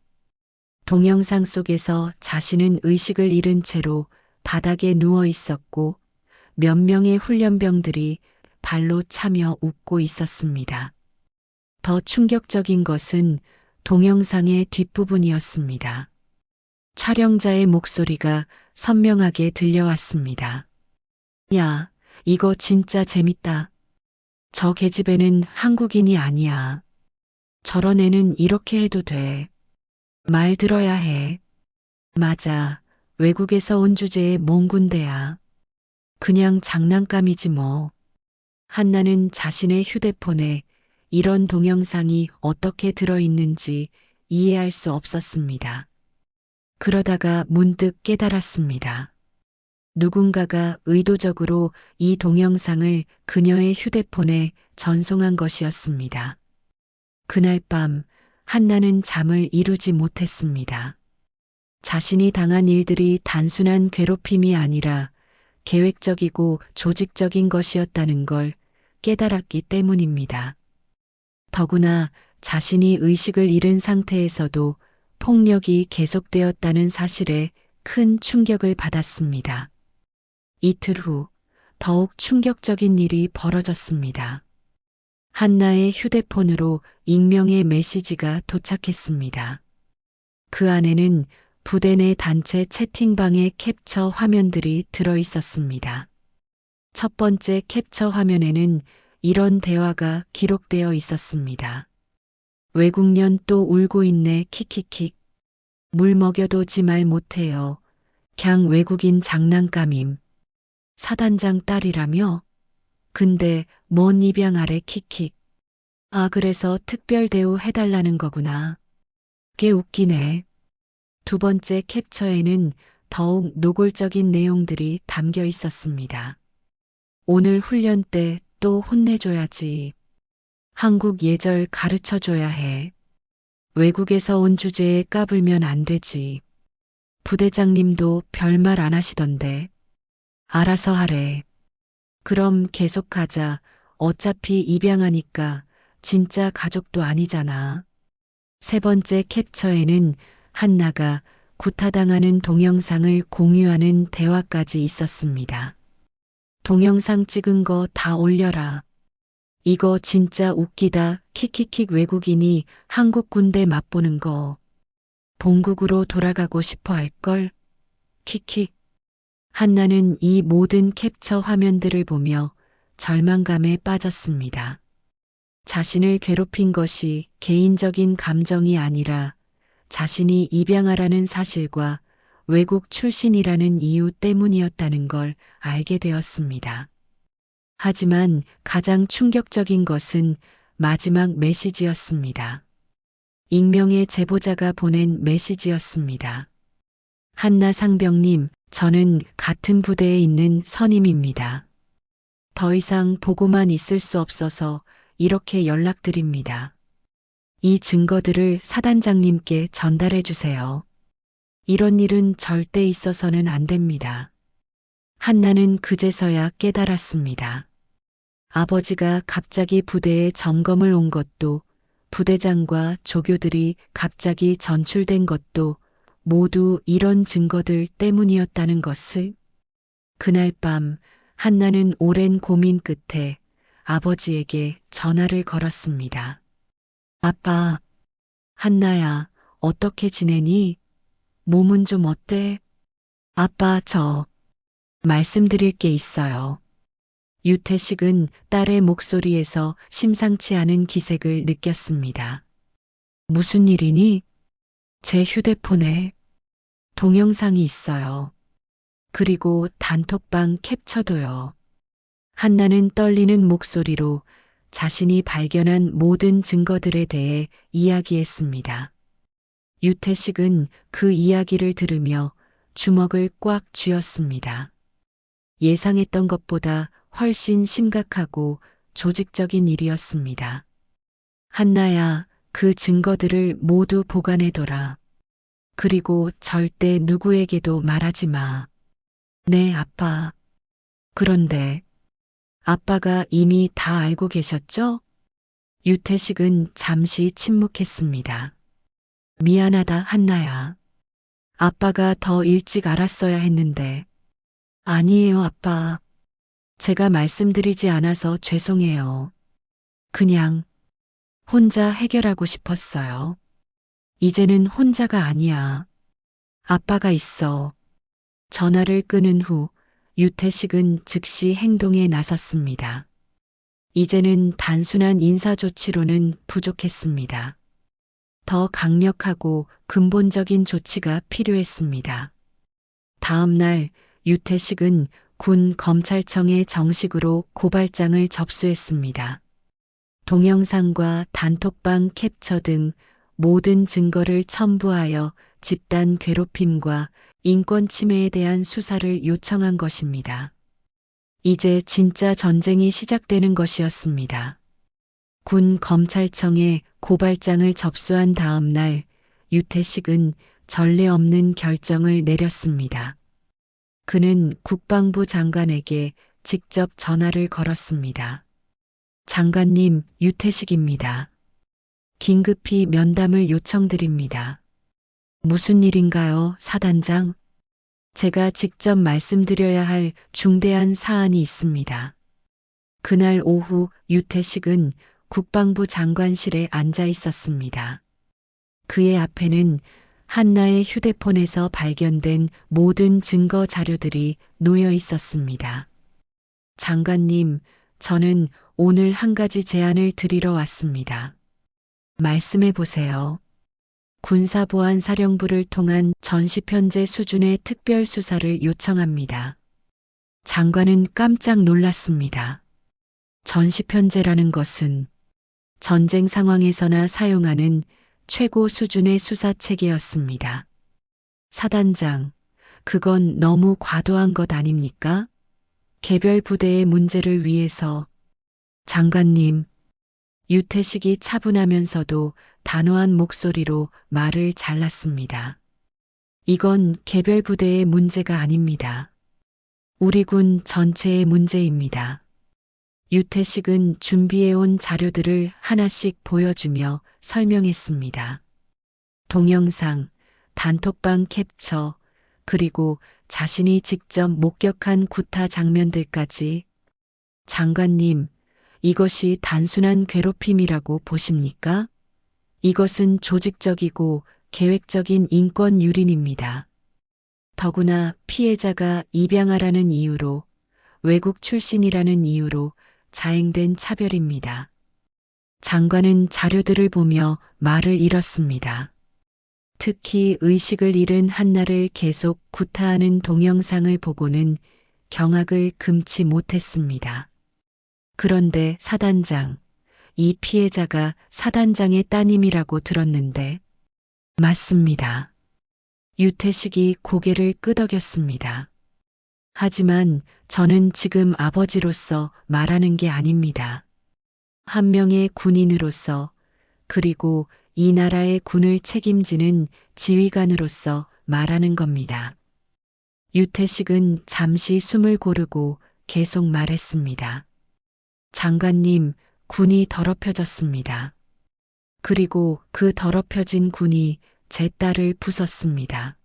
동영상 속에서 자신은 의식을 잃은 채로 바닥에 누워 있었고 몇 명의 훈련병들이 발로 차며 웃고 있었습니다. 더 충격적인 것은 동영상의 뒷부분이었습니다. 촬영자의 목소리가 선명하게 들려왔습니다. 야, 이거 진짜 재밌다. 저 계집애는 한국인이 아니야. 저런 애는 이렇게 해도 돼. 말 들어야 해. 맞아. 외국에서 온 주제에 뭔 군대야. 그냥 장난감이지 뭐. 한나는 자신의 휴대폰에 이런 동영상이 어떻게 들어있는지 이해할 수 없었습니다. 그러다가 문득 깨달았습니다. 누군가가 의도적으로 이 동영상을 그녀의 휴대폰에 전송한 것이었습니다. 그날 밤 한나는 잠을 이루지 못했습니다. 자신이 당한 일들이 단순한 괴롭힘이 아니라 계획적이고 조직적인 것이었다는 걸 깨달았기 때문입니다. 더구나 자신이 의식을 잃은 상태에서도 폭력이 계속되었다는 사실에 큰 충격을 받았습니다. 이틀 후 더욱 충격적인 일이 벌어졌습니다. 한나의 휴대폰으로 익명의 메시지가 도착했습니다. 그 안에는 부대 내 단체 채팅방의 캡처 화면들이 들어 있었습니다. 첫 번째 캡처 화면에는 이런 대화가 기록되어 있었습니다. 외국년 또 울고 있네 킥킥킥. 물 먹여도 지 말 못해요. 걍 외국인 장난감임. 사단장 딸이라며? 근데 뭔 입양 아래 킥킥. 아 그래서 특별 대우 해달라는 거구나. 꽤 웃기네. 두 번째 캡처에는 더욱 노골적인 내용들이 담겨 있었습니다. 오늘 훈련 때 또 혼내줘야지. 한국 예절 가르쳐줘야 해. 외국에서 온 주제에 까불면 안 되지. 부대장님도 별말 안 하시던데. 알아서 하래. 그럼 계속하자. 어차피 입양하니까 진짜 가족도 아니잖아. 세 번째 캡처에는 한나가 구타당하는 동영상을 공유하는 대화까지 있었습니다. 동영상 찍은 거 다 올려라. 이거 진짜 웃기다. 킥킥킥 외국인이 한국 군대 맛보는 거. 본국으로 돌아가고 싶어 할걸? 킥킥. 한나는 이 모든 캡처 화면들을 보며 절망감에 빠졌습니다. 자신을 괴롭힌 것이 개인적인 감정이 아니라 자신이 입양하라는 사실과 외국 출신이라는 이유 때문이었다는 걸 알게 되었습니다. 하지만 가장 충격적인 것은 마지막 메시지였습니다. 익명의 제보자가 보낸 메시지였습니다. 한나 상병님, 저는 같은 부대에 있는 선임입니다. 더 이상 보고만 있을 수 없어서 이렇게 연락드립니다. 이 증거들을 사단장님께 전달해 주세요. 이런 일은 절대 있어서는 안 됩니다. 한나는 그제서야 깨달았습니다. 아버지가 갑자기 부대에 점검을 온 것도, 부대장과 조교들이 갑자기 전출된 것도 모두 이런 증거들 때문이었다는 것을. 그날 밤 한나는 오랜 고민 끝에 아버지에게 전화를 걸었습니다. 아빠, 한나야, 어떻게 지내니? 몸은 좀 어때? 아빠, 저 말씀드릴 게 있어요. 유태식은 딸의 목소리에서 심상치 않은 기색을 느꼈습니다. 무슨 일이니? 제 휴대폰에 동영상이 있어요. 그리고 단톡방 캡처도요. 한나는 떨리는 목소리로 자신이 발견한 모든 증거들에 대해 이야기했습니다. 유태식은 그 이야기를 들으며 주먹을 꽉 쥐었습니다. 예상했던 것보다 훨씬 심각하고 조직적인 일이었습니다. 한나야, 그 증거들을 모두 보관해둬라. 그리고 절대 누구에게도 말하지 마. 네, 아빠. 그런데 아빠가 이미 다 알고 계셨죠? 유태식은 잠시 침묵했습니다. 미안하다, 한나야. 아빠가 더 일찍 알았어야 했는데. 아니에요, 아빠. 제가 말씀드리지 않아서 죄송해요. 그냥 혼자 해결하고 싶었어요. 이제는 혼자가 아니야. 아빠가 있어. 전화를 끊은 후 유태식은 즉시 행동에 나섰습니다. 이제는 단순한 인사조치로는 부족했습니다. 더 강력하고 근본적인 조치가 필요했습니다. 다음 날 유태식은 군 검찰청에 정식으로 고발장을 접수했습니다. 동영상과 단톡방 캡처 등 모든 증거를 첨부하여 집단 괴롭힘과 인권 침해에 대한 수사를 요청한 것입니다. 이제 진짜 전쟁이 시작되는 것이었습니다. 군 검찰청에 고발장을 접수한 다음 날 유태식은 전례 없는 결정을 내렸습니다. 그는 국방부 장관에게 직접 전화를 걸었습니다. 장관님, 유태식입니다. 긴급히 면담을 요청드립니다. 무슨 일인가요, 사단장? 제가 직접 말씀드려야 할 중대한 사안이 있습니다. 그날 오후 유태식은 국방부 장관실에 앉아 있었습니다. 그의 앞에는 한나의 휴대폰에서 발견된 모든 증거 자료들이 놓여 있었습니다. 장관님, 저는 오늘 한 가지 제안을 드리러 왔습니다. 말씀해 보세요. 군사보안사령부를 통한 전시편제 수준의 특별수사를 요청합니다. 장관은 깜짝 놀랐습니다. 전시편제라는 것은 전쟁 상황에서나 사용하는 최고 수준의 수사 체계였습니다. 사단장, 그건 너무 과도한 것 아닙니까? 개별 부대의 문제를 위해서. 장관님, 유태식이 차분하면서도 단호한 목소리로 말을 잘랐습니다. 이건 개별 부대의 문제가 아닙니다. 우리 군 전체의 문제입니다. 유태식은 준비해온 자료들을 하나씩 보여주며 설명했습니다. 동영상, 단톡방 캡처, 그리고 자신이 직접 목격한 구타 장면들까지. 장관님, 이것이 단순한 괴롭힘이라고 보십니까? 이것은 조직적이고 계획적인 인권 유린입니다. 더구나 피해자가 입양아라는 이유로, 외국 출신이라는 이유로 자행된 차별입니다. 장관은 자료들을 보며 말을 잃었습니다. 특히 의식을 잃은 한나를 계속 구타하는 동영상을 보고는 경악을 금치 못했습니다. 그런데 사단장, 이 피해자가 사단장의 따님이라고 들었는데. 맞습니다. 유태식이 고개를 끄덕였습니다. 하지만 저는 지금 아버지로서 말하는 게 아닙니다. 한 명의 군인으로서, 그리고 이 나라의 군을 책임지는 지휘관으로서 말하는 겁니다. 유태식은 잠시 숨을 고르고 계속 말했습니다. 장관님, 군이 더럽혀졌습니다. 그리고 그 더럽혀진 군이 제 딸을 부쉈습니다.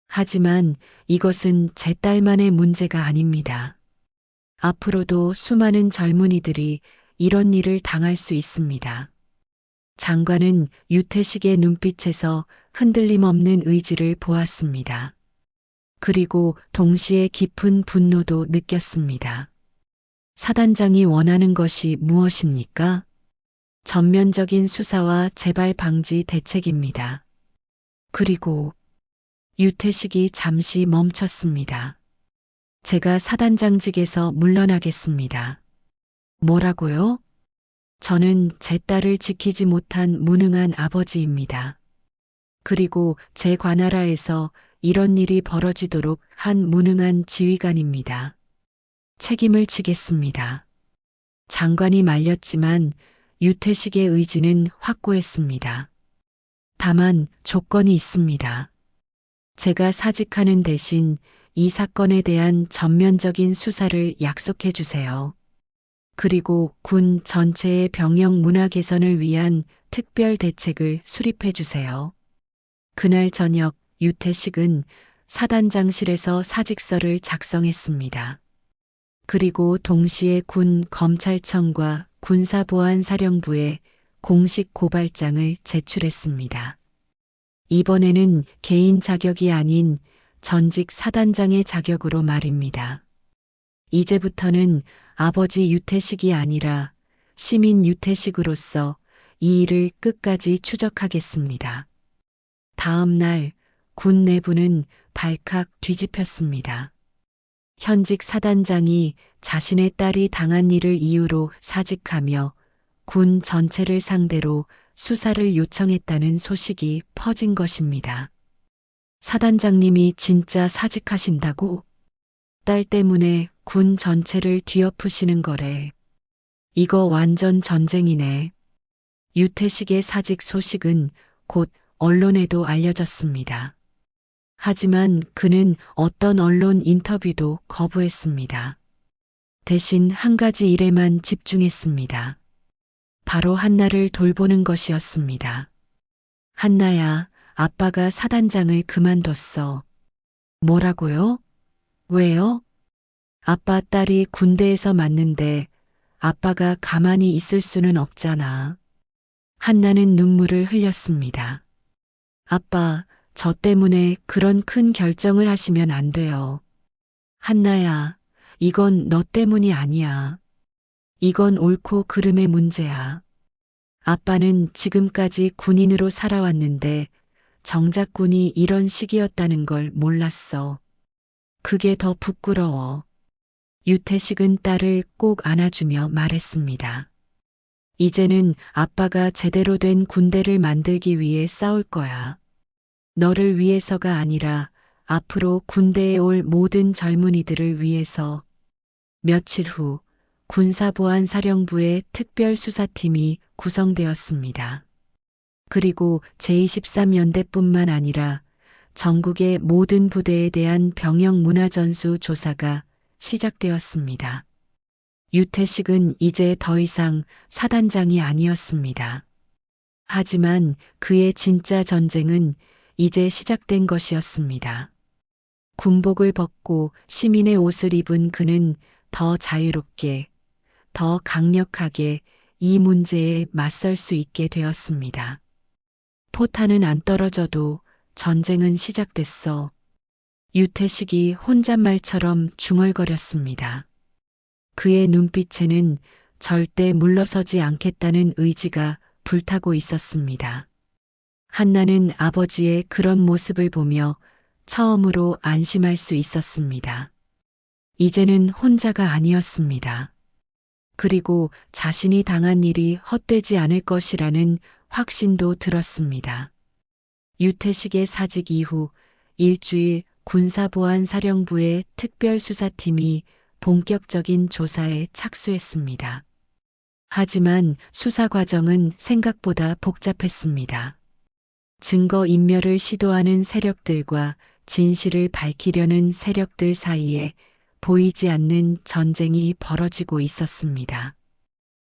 하지만 이것은 제 딸만의 문제가 아닙니다. 앞으로도 수많은 젊은이들이 이런 일을 당할 수 있습니다. 장관은 유태식의 눈빛에서 흔들림 없는 의지를 보았습니다. 그리고 동시에 깊은 분노도 느꼈습니다. 사단장이 원하는 것이 무엇입니까? 전면적인 수사와 재발 방지 대책입니다. 그리고 유태식이 잠시 멈췄습니다. 제가 사단장직에서 물러나겠습니다. 뭐라고요? 저는 제 딸을 지키지 못한 무능한 아버지입니다. 그리고 제 관할하에서 이런 일이 벌어지도록 한 무능한 지휘관입니다. 책임을 지겠습니다. 장관이 말렸지만 유태식의 의지는 확고했습니다. 다만 조건이 있습니다. 제가 사직하는 대신 이 사건에 대한 전면적인 수사를 약속해 주세요. 그리고 군 전체의 병역 문화 개선을 위한 특별 대책을 수립해 주세요. 그날 저녁 유태식은 사단장실에서 사직서를 작성했습니다. 그리고 동시에 군 검찰청과 군사보안사령부에 공식 고발장을 제출했습니다. 이번에는 개인 자격이 아닌 전직 사단장의 자격으로 말입니다. 이제부터는 아버지 유태식이 아니라 시민 유태식으로서 이 일을 끝까지 추적하겠습니다. 다음 날 군 내부는 발칵 뒤집혔습니다. 현직 사단장이 자신의 딸이 당한 일을 이유로 사직하며 군 전체를 상대로 수사를 요청했다는 소식이 퍼진 것입니다. 사단장님이 진짜 사직하신다고? 딸 때문에 군 전체를 뒤엎으시는 거래. 이거 완전 전쟁이네. 유태식의 사직 소식은 곧 언론에도 알려졌습니다. 하지만 그는 어떤 언론 인터뷰도 거부했습니다. 대신 한 가지 일에만 집중했습니다. 바로 한나를 돌보는 것이었습니다. 한나야, 아빠가 사단장을 그만뒀어. 뭐라고요? 왜요? 아빠 딸이 군대에서 맞는데 아빠가 가만히 있을 수는 없잖아. 한나는 눈물을 흘렸습니다. 아빠, 저 때문에 그런 큰 결정을 하시면 안 돼요. 한나야, 이건 너 때문이 아니야. 이건 옳고 그름의 문제야. 아빠는 지금까지 군인으로 살아왔는데 정작 군이 이런 식이었다는 걸 몰랐어. 그게 더 부끄러워. 유태식은 딸을 꼭 안아주며 말했습니다. 이제는 아빠가 제대로 된 군대를 만들기 위해 싸울 거야. 너를 위해서가 아니라 앞으로 군대에 올 모든 젊은이들을 위해서. 며칠 후 군사보안사령부의 특별수사팀이 구성되었습니다. 그리고 제23연대뿐만 아니라 전국의 모든 부대에 대한 병역 문화전수 조사가 시작되었습니다. 유태식은 이제 더 이상 사단장이 아니었습니다. 하지만 그의 진짜 전쟁은 이제 시작된 것이었습니다. 군복을 벗고 시민의 옷을 입은 그는 더 자유롭게, 더 강력하게 이 문제에 맞설 수 있게 되었습니다. 포탄은 안 떨어져도 전쟁은 시작됐어. 유태식이 혼잣말처럼 중얼거렸습니다. 그의 눈빛에는 절대 물러서지 않겠다는 의지가 불타고 있었습니다. 한나는 아버지의 그런 모습을 보며 처음으로 안심할 수 있었습니다. 이제는 혼자가 아니었습니다. 그리고 자신이 당한 일이 헛되지 않을 것이라는 확신도 들었습니다. 유태식의 사직 이후 일주일 군사보안사령부의 특별수사팀이 본격적인 조사에 착수했습니다. 하지만 수사 과정은 생각보다 복잡했습니다. 증거인멸을 시도하는 세력들과 진실을 밝히려는 세력들 사이에 보이지 않는 전쟁이 벌어지고 있었습니다.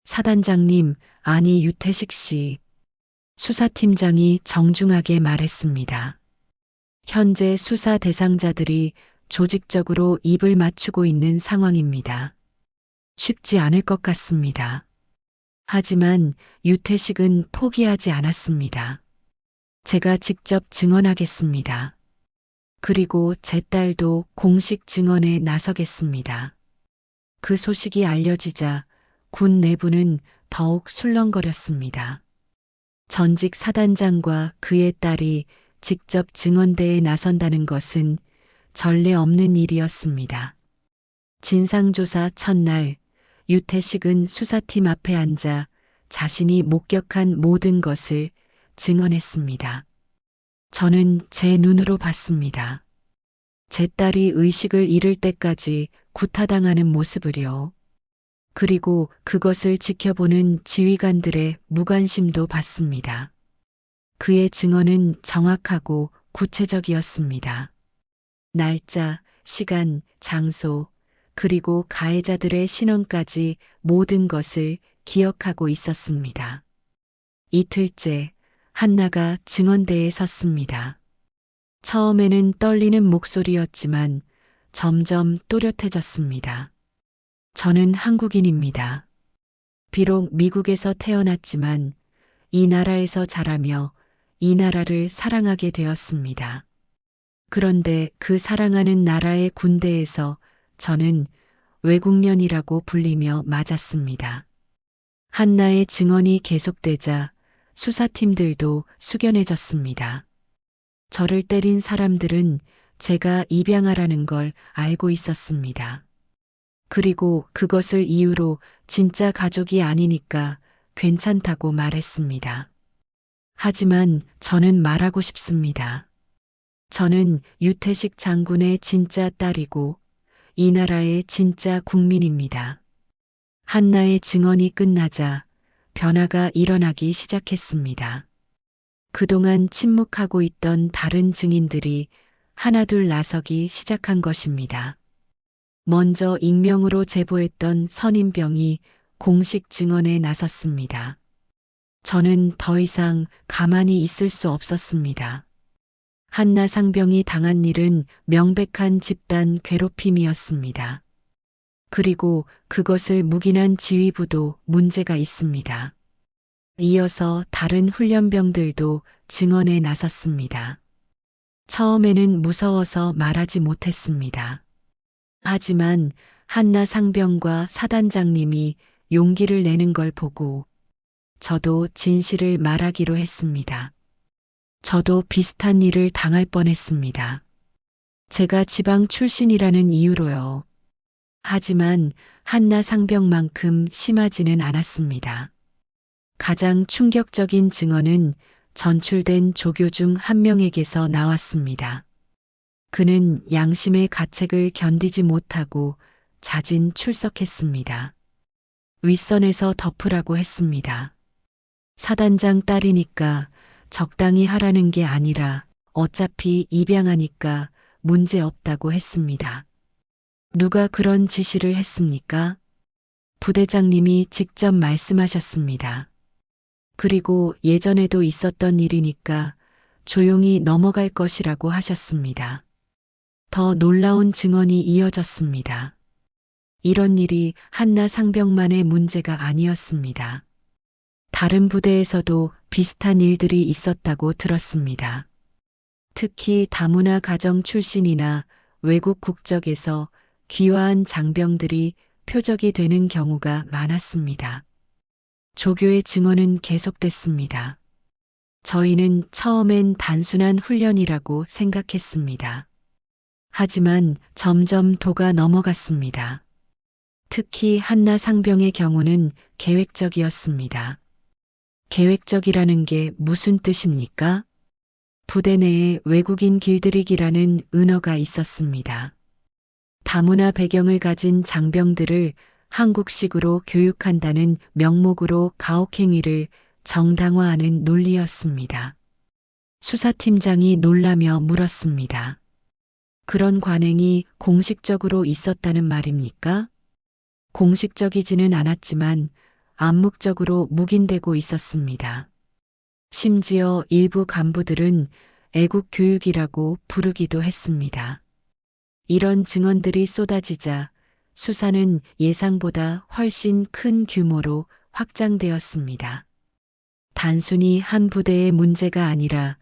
사단장님, 아니 유태식 씨. 수사팀장이 정중하게 말했습니다. 현재 수사 대상자들이 조직적으로 입을 맞추고 있는 상황입니다. 쉽지 않을 것 같습니다. 하지만 유태식은 포기하지 않았습니다. 제가 직접 증언하겠습니다. 그리고 제 딸도 공식 증언에 나서겠습니다. 그 소식이 알려지자 군 내부는 더욱 술렁거렸습니다. 전직 사단장과 그의 딸이 직접 증언대에 나선다는 것은 전례 없는 일이었습니다. 진상조사 첫날, 유태식은 수사팀 앞에 앉아 자신이 목격한 모든 것을 증언했습니다. 저는 제 눈으로 봤습니다. 제 딸이 의식을 잃을 때까지 구타당하는 모습을요. 그리고 그것을 지켜보는 지휘관들의 무관심도 봤습니다. 그의 증언은 정확하고 구체적이었습니다. 날짜, 시간, 장소, 그리고 가해자들의 신원까지 모든 것을 기억하고 있었습니다. 이틀째, 한나가 증언대에 섰습니다. 처음에는 떨리는 목소리였지만 점점 또렷해졌습니다. 저는 한국인입니다. 비록 미국에서 태어났지만 이 나라에서 자라며 이 나라를 사랑하게 되었습니다. 그런데 그 사랑하는 나라의 군대에서 저는 외국년이라고 불리며 맞았습니다. 한나의 증언이 계속되자 수사팀들도 숙연해졌습니다. 저를 때린 사람들은 제가 입양하라는 걸 알고 있었습니다. 그리고 그것을 이유로 진짜 가족이 아니니까 괜찮다고 말했습니다. 하지만 저는 말하고 싶습니다. 저는 유태식 장군의 진짜 딸이고 이 나라의 진짜 국민입니다. 한나의 증언이 끝나자 변화가 일어나기 시작했습니다. 그동안 침묵하고 있던 다른 증인들이 하나둘 나서기 시작한 것입니다. 먼저 익명으로 제보했던 선임병이 공식 증언에 나섰습니다. 저는 더 이상 가만히 있을 수 없었습니다. 한나 상병이 당한 일은 명백한 집단 괴롭힘이었습니다. 그리고 그것을 묵인한 지휘부도 문제가 있습니다. 이어서 다른 훈련병들도 증언에 나섰습니다. 처음에는 무서워서 말하지 못했습니다. 하지만 한나 상병과 사단장님이 용기를 내는 걸 보고 저도 진실을 말하기로 했습니다. 저도 비슷한 일을 당할 뻔했습니다. 제가 지방 출신이라는 이유로요. 하지만 한나 상병만큼 심하지는 않았습니다. 가장 충격적인 증언은 전출된 조교 중 한 명에게서 나왔습니다. 그는 양심의 가책을 견디지 못하고 자진 출석했습니다. 윗선에서 덮으라고 했습니다. 사단장 딸이니까 적당히 하라는 게 아니라 어차피 입양하니까 문제 없다고 했습니다. 누가 그런 지시를 했습니까? 부대장님이 직접 말씀하셨습니다. 그리고 예전에도 있었던 일이니까 조용히 넘어갈 것이라고 하셨습니다. 더 놀라운 증언이 이어졌습니다. 이런 일이 한나 상병만의 문제가 아니었습니다. 다른 부대에서도 비슷한 일들이 있었다고 들었습니다. 특히 다문화 가정 출신이나 외국 국적에서 귀화한 장병들이 표적이 되는 경우가 많았습니다. 조교의 증언은 계속됐습니다. 저희는 처음엔 단순한 훈련이라고 생각했습니다. 하지만 점점 도가 넘어갔습니다. 특히 한나 상병의 경우는 계획적이었습니다. 계획적이라는 게 무슨 뜻입니까? 부대 내에 외국인 길들이기라는 은어가 있었습니다. 다문화 배경을 가진 장병들을 한국식으로 교육한다는 명목으로 가혹행위를 정당화하는 논리였습니다. 수사팀장이 놀라며 물었습니다. 그런 관행이 공식적으로 있었다는 말입니까? 공식적이지는 않았지만 암묵적으로 묵인되고 있었습니다. 심지어 일부 간부들은 애국 교육이라고 부르기도 했습니다. 이런 증언들이 쏟아지자 수사는 예상보다 훨씬 큰 규모로 확장되었습니다. 단순히 한 부대의 문제가 아니라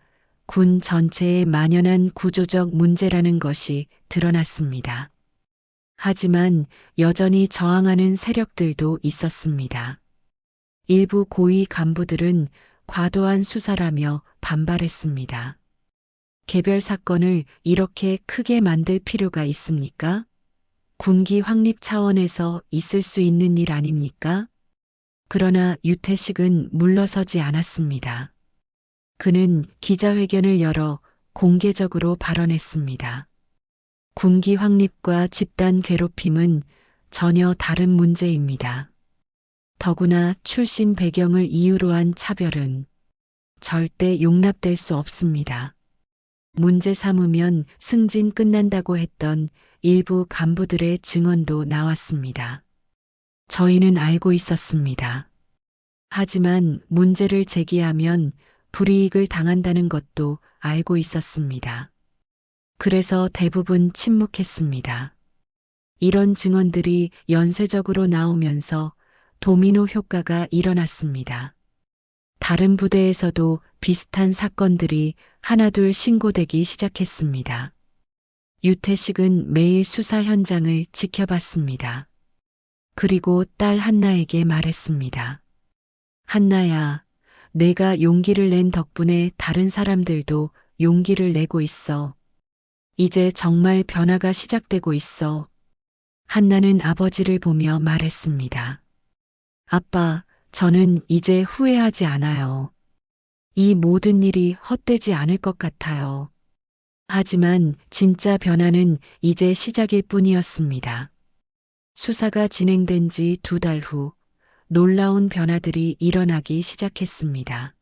군 전체에 만연한 구조적 문제라는 것이 드러났습니다. 하지만 여전히 저항하는 세력들도 있었습니다. 일부 고위 간부들은 과도한 수사라며 반발했습니다. 개별 사건을 이렇게 크게 만들 필요가 있습니까? 군기 확립 차원에서 있을 수 있는 일 아닙니까? 그러나 유태식은 물러서지 않았습니다. 그는 기자회견을 열어 공개적으로 발언했습니다. 군기 확립과 집단 괴롭힘은 전혀 다른 문제입니다. 더구나 출신 배경을 이유로 한 차별은 절대 용납될 수 없습니다. 문제 삼으면 승진 끝난다고 했던 일부 간부들의 증언도 나왔습니다. 저희는 알고 있었습니다. 하지만 문제를 제기하면 불이익을 당한다는 것도 알고 있었습니다. 그래서 대부분 침묵했습니다. 이런 증언들이 연쇄적으로 나오면서 도미노 효과가 일어났습니다. 다른 부대에서도 비슷한 사건들이 하나둘 신고되기 시작했습니다. 유태식은 매일 수사 현장을 지켜봤습니다. 그리고 딸 한나에게 말했습니다. 한나야, 내가 용기를 낸 덕분에 다른 사람들도 용기를 내고 있어. 이제 정말 변화가 시작되고 있어. 한나는 아버지를 보며 말했습니다. 아빠, 저는 이제 후회하지 않아요. 이 모든 일이 헛되지 않을 것 같아요. 하지만 진짜 변화는 이제 시작일 뿐이었습니다. 수사가 진행된 지 2달 후 놀라운 변화들이 일어나기 시작했습니다.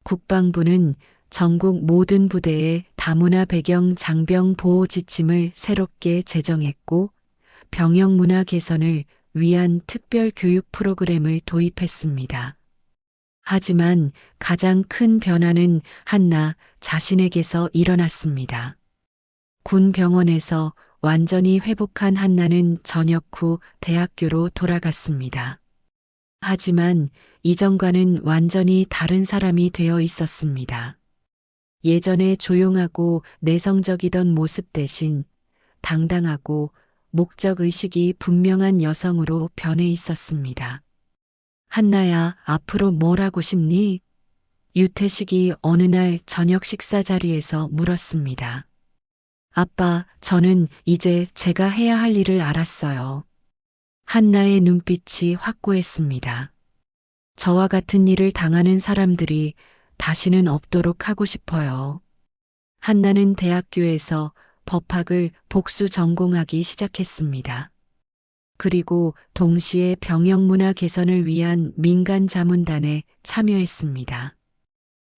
국방부는 전국 모든 부대에 다문화 배경 장병 보호 지침을 새롭게 제정했고 병역 문화 개선을 위한 특별 교육 프로그램을 도입했습니다. 하지만 가장 큰 변화는 한나 자신에게서 일어났습니다. 군 병원에서 완전히 회복한 한나는 전역 후 대학교로 돌아갔습니다. 하지만 이전과는 완전히 다른 사람이 되어 있었습니다. 예전에 조용하고 내성적이던 모습 대신 당당하고 목적의식이 분명한 여성으로 변해 있었습니다. 한나야, 앞으로 뭘 하고 싶니? 유태식이 어느 날 저녁 식사 자리에서 물었습니다. 아빠, 저는 이제 제가 해야 할 일을 알았어요. 한나의 눈빛이 확고했습니다. 저와 같은 일을 당하는 사람들이 다시는 없도록 하고 싶어요. 한나는 대학교에서 법학을 복수 전공하기 시작했습니다. 그리고 동시에 병역 문화 개선을 위한 민간 자문단에 참여했습니다.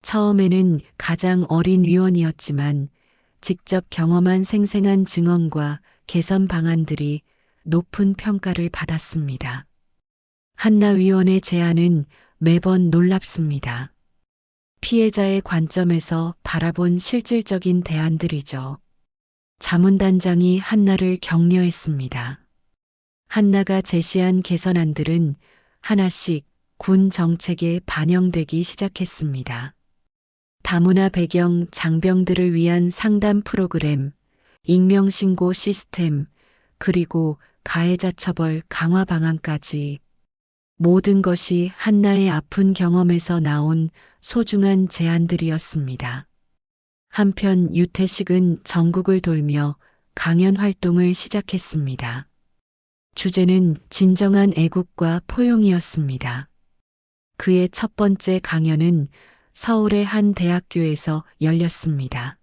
처음에는 가장 어린 위원이었지만 직접 경험한 생생한 증언과 개선 방안들이 높은 평가를 받았습니다. 한나 위원의 제안은 매번 놀랍습니다. 피해자의 관점에서 바라본 실질적인 대안들이죠. 자문단장이 한나를 격려했습니다. 한나가 제시한 개선안들은 하나씩 군 정책에 반영되기 시작했습니다. 다문화 배경 장병들을 위한 상담 프로그램, 익명신고 시스템, 그리고 가해자 처벌 강화 방안까지 모든 것이 한나의 아픈 경험에서 나온 소중한 제안들이었습니다. 한편 유태식은 전국을 돌며 강연 활동을 시작했습니다. 주제는 진정한 애국과 포용이었습니다. 그의 첫 번째 강연은 서울의 한 대학교에서 열렸습니다.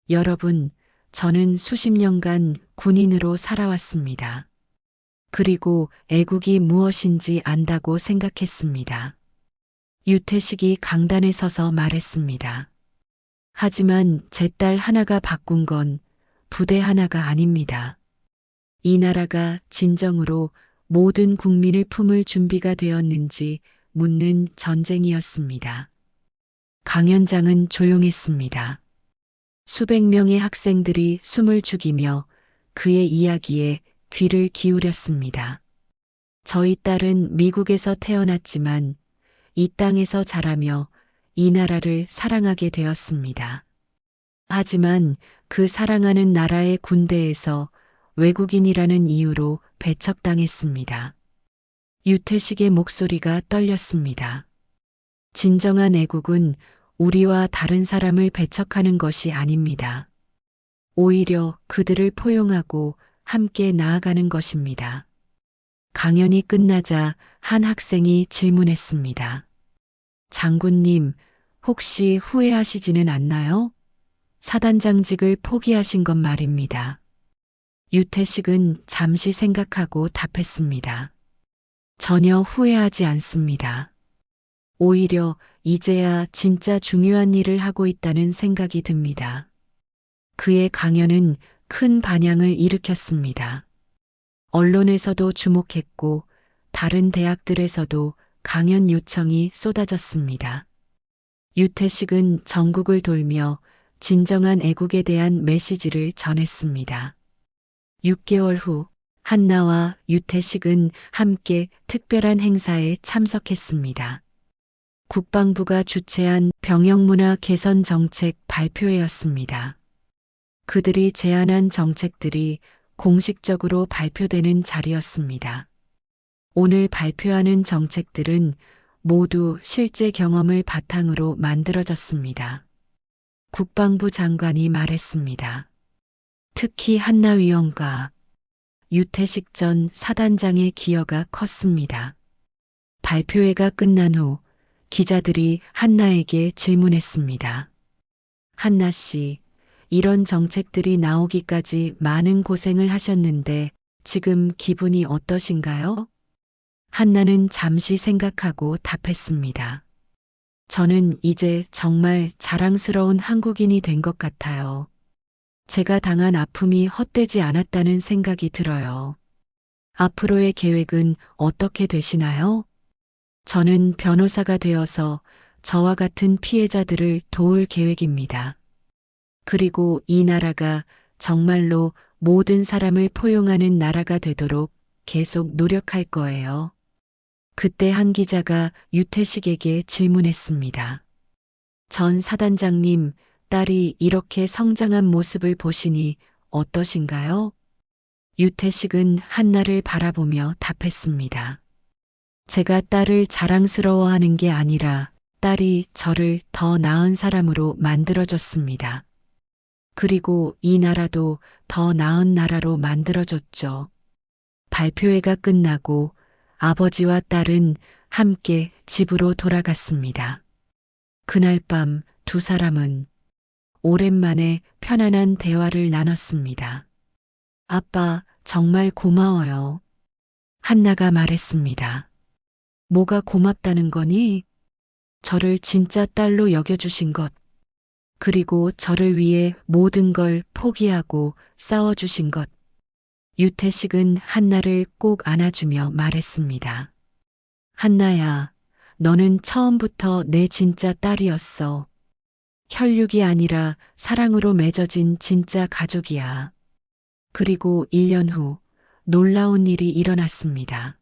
여러분, 저는 수십 년간 군인으로 살아왔습니다. 그리고 애국이 무엇인지 안다고 생각했습니다. 유태식이 강단에 서서 말했습니다. 하지만 제 딸 하나가 바꾼 건 부대 하나가 아닙니다. 이 나라가 진정으로 모든 국민을 품을 준비가 되었는지 묻는 전쟁이었습니다. 강연장은 조용했습니다. 수백 명의 학생들이 숨을 죽이며 그의 이야기에 귀를 기울였습니다. 저희 딸은 미국에서 태어났지만 이 땅에서 자라며 이 나라를 사랑하게 되었습니다. 하지만 그 사랑하는 나라의 군대에서 외국인이라는 이유로 배척당했습니다. 유태식의 목소리가 떨렸습니다. 진정한 애국은 우리와 다른 사람을 배척하는 것이 아닙니다. 오히려 그들을 포용하고 함께 나아가는 것입니다. 강연이 끝나자 한 학생이 질문했습니다. 장군님, 혹시 후회하시지는 않나요? 사단장직을 포기하신 것 말입니다. 유태식은 잠시 생각하고 답했습니다. 전혀 후회하지 않습니다. 오히려 이제야 진짜 중요한 일을 하고 있다는 생각이 듭니다. 그의 강연은 큰 반향을 일으켰습니다. 언론에서도 주목했고 다른 대학들에서도 강연 요청이 쏟아졌습니다. 유태식은 전국을 돌며 진정한 애국에 대한 메시지를 전했습니다. 6개월 후 한나와 유태식은 함께 특별한 행사에 참석했습니다. 국방부가 주최한 병역문화 개선 정책 발표회였습니다. 그들이 제안한 정책들이 공식적으로 발표되는 자리였습니다. 오늘 발표하는 정책들은 모두 실제 경험을 바탕으로 만들어졌습니다. 국방부 장관이 말했습니다. 특히 한나 위원과 유태식 전 사단장의 기여가 컸습니다. 발표회가 끝난 후 기자들이 한나에게 질문했습니다. 한나 씨, 이런 정책들이 나오기까지 많은 고생을 하셨는데 지금 기분이 어떠신가요? 한나는 잠시 생각하고 답했습니다. 저는 이제 정말 자랑스러운 한국인이 된 것 같아요. 제가 당한 아픔이 헛되지 않았다는 생각이 들어요. 앞으로의 계획은 어떻게 되시나요? 저는 변호사가 되어서 저와 같은 피해자들을 도울 계획입니다. 그리고 이 나라가 정말로 모든 사람을 포용하는 나라가 되도록 계속 노력할 거예요. 그때 한 기자가 유태식에게 질문했습니다. 전 사단장님, 딸이 이렇게 성장한 모습을 보시니 어떠신가요? 유태식은 한나를 바라보며 답했습니다. 제가 딸을 자랑스러워하는 게 아니라 딸이 저를 더 나은 사람으로 만들어줬습니다. 그리고 이 나라도 더 나은 나라로 만들어줬죠. 발표회가 끝나고 아버지와 딸은 함께 집으로 돌아갔습니다. 그날 밤 두 사람은 오랜만에 편안한 대화를 나눴습니다. 아빠, 정말 고마워요. 한나가 말했습니다. 뭐가 고맙다는 거니? 저를 진짜 딸로 여겨주신 것, 그리고 저를 위해 모든 걸 포기하고 싸워주신 것. 유태식은 한나를 꼭 안아주며 말했습니다. 한나야, 너는 처음부터 내 진짜 딸이었어. 혈육이 아니라 사랑으로 맺어진 진짜 가족이야. 그리고 1년 후 놀라운 일이 일어났습니다.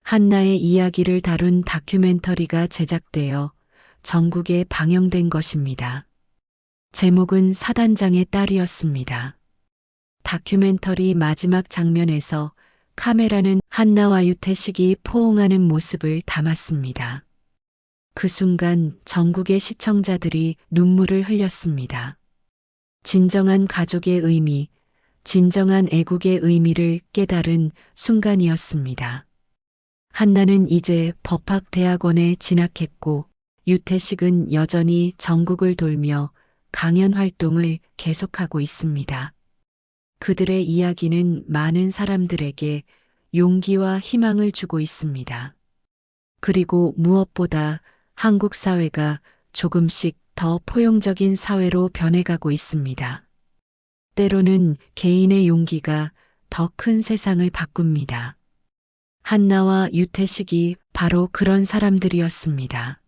한나의 이야기를 다룬 다큐멘터리가 제작되어 전국에 방영된 것입니다. 제목은 사단장의 딸이었습니다. 다큐멘터리 마지막 장면에서 카메라는 한나와 유태식이 포옹하는 모습을 담았습니다. 그 순간 전국의 시청자들이 눈물을 흘렸습니다. 진정한 가족의 의미, 진정한 애국의 의미를 깨달은 순간이었습니다. 한나는 이제 법학대학원에 진학했고 유태식은 여전히 전국을 돌며 강연 활동을 계속하고 있습니다. 그들의 이야기는 많은 사람들에게 용기와 희망을 주고 있습니다. 그리고 무엇보다 한국 사회가 조금씩 더 포용적인 사회로 변해가고 있습니다. 때로는 개인의 용기가 더 큰 세상을 바꿉니다. 한나와 유태식이 바로 그런 사람들이었습니다.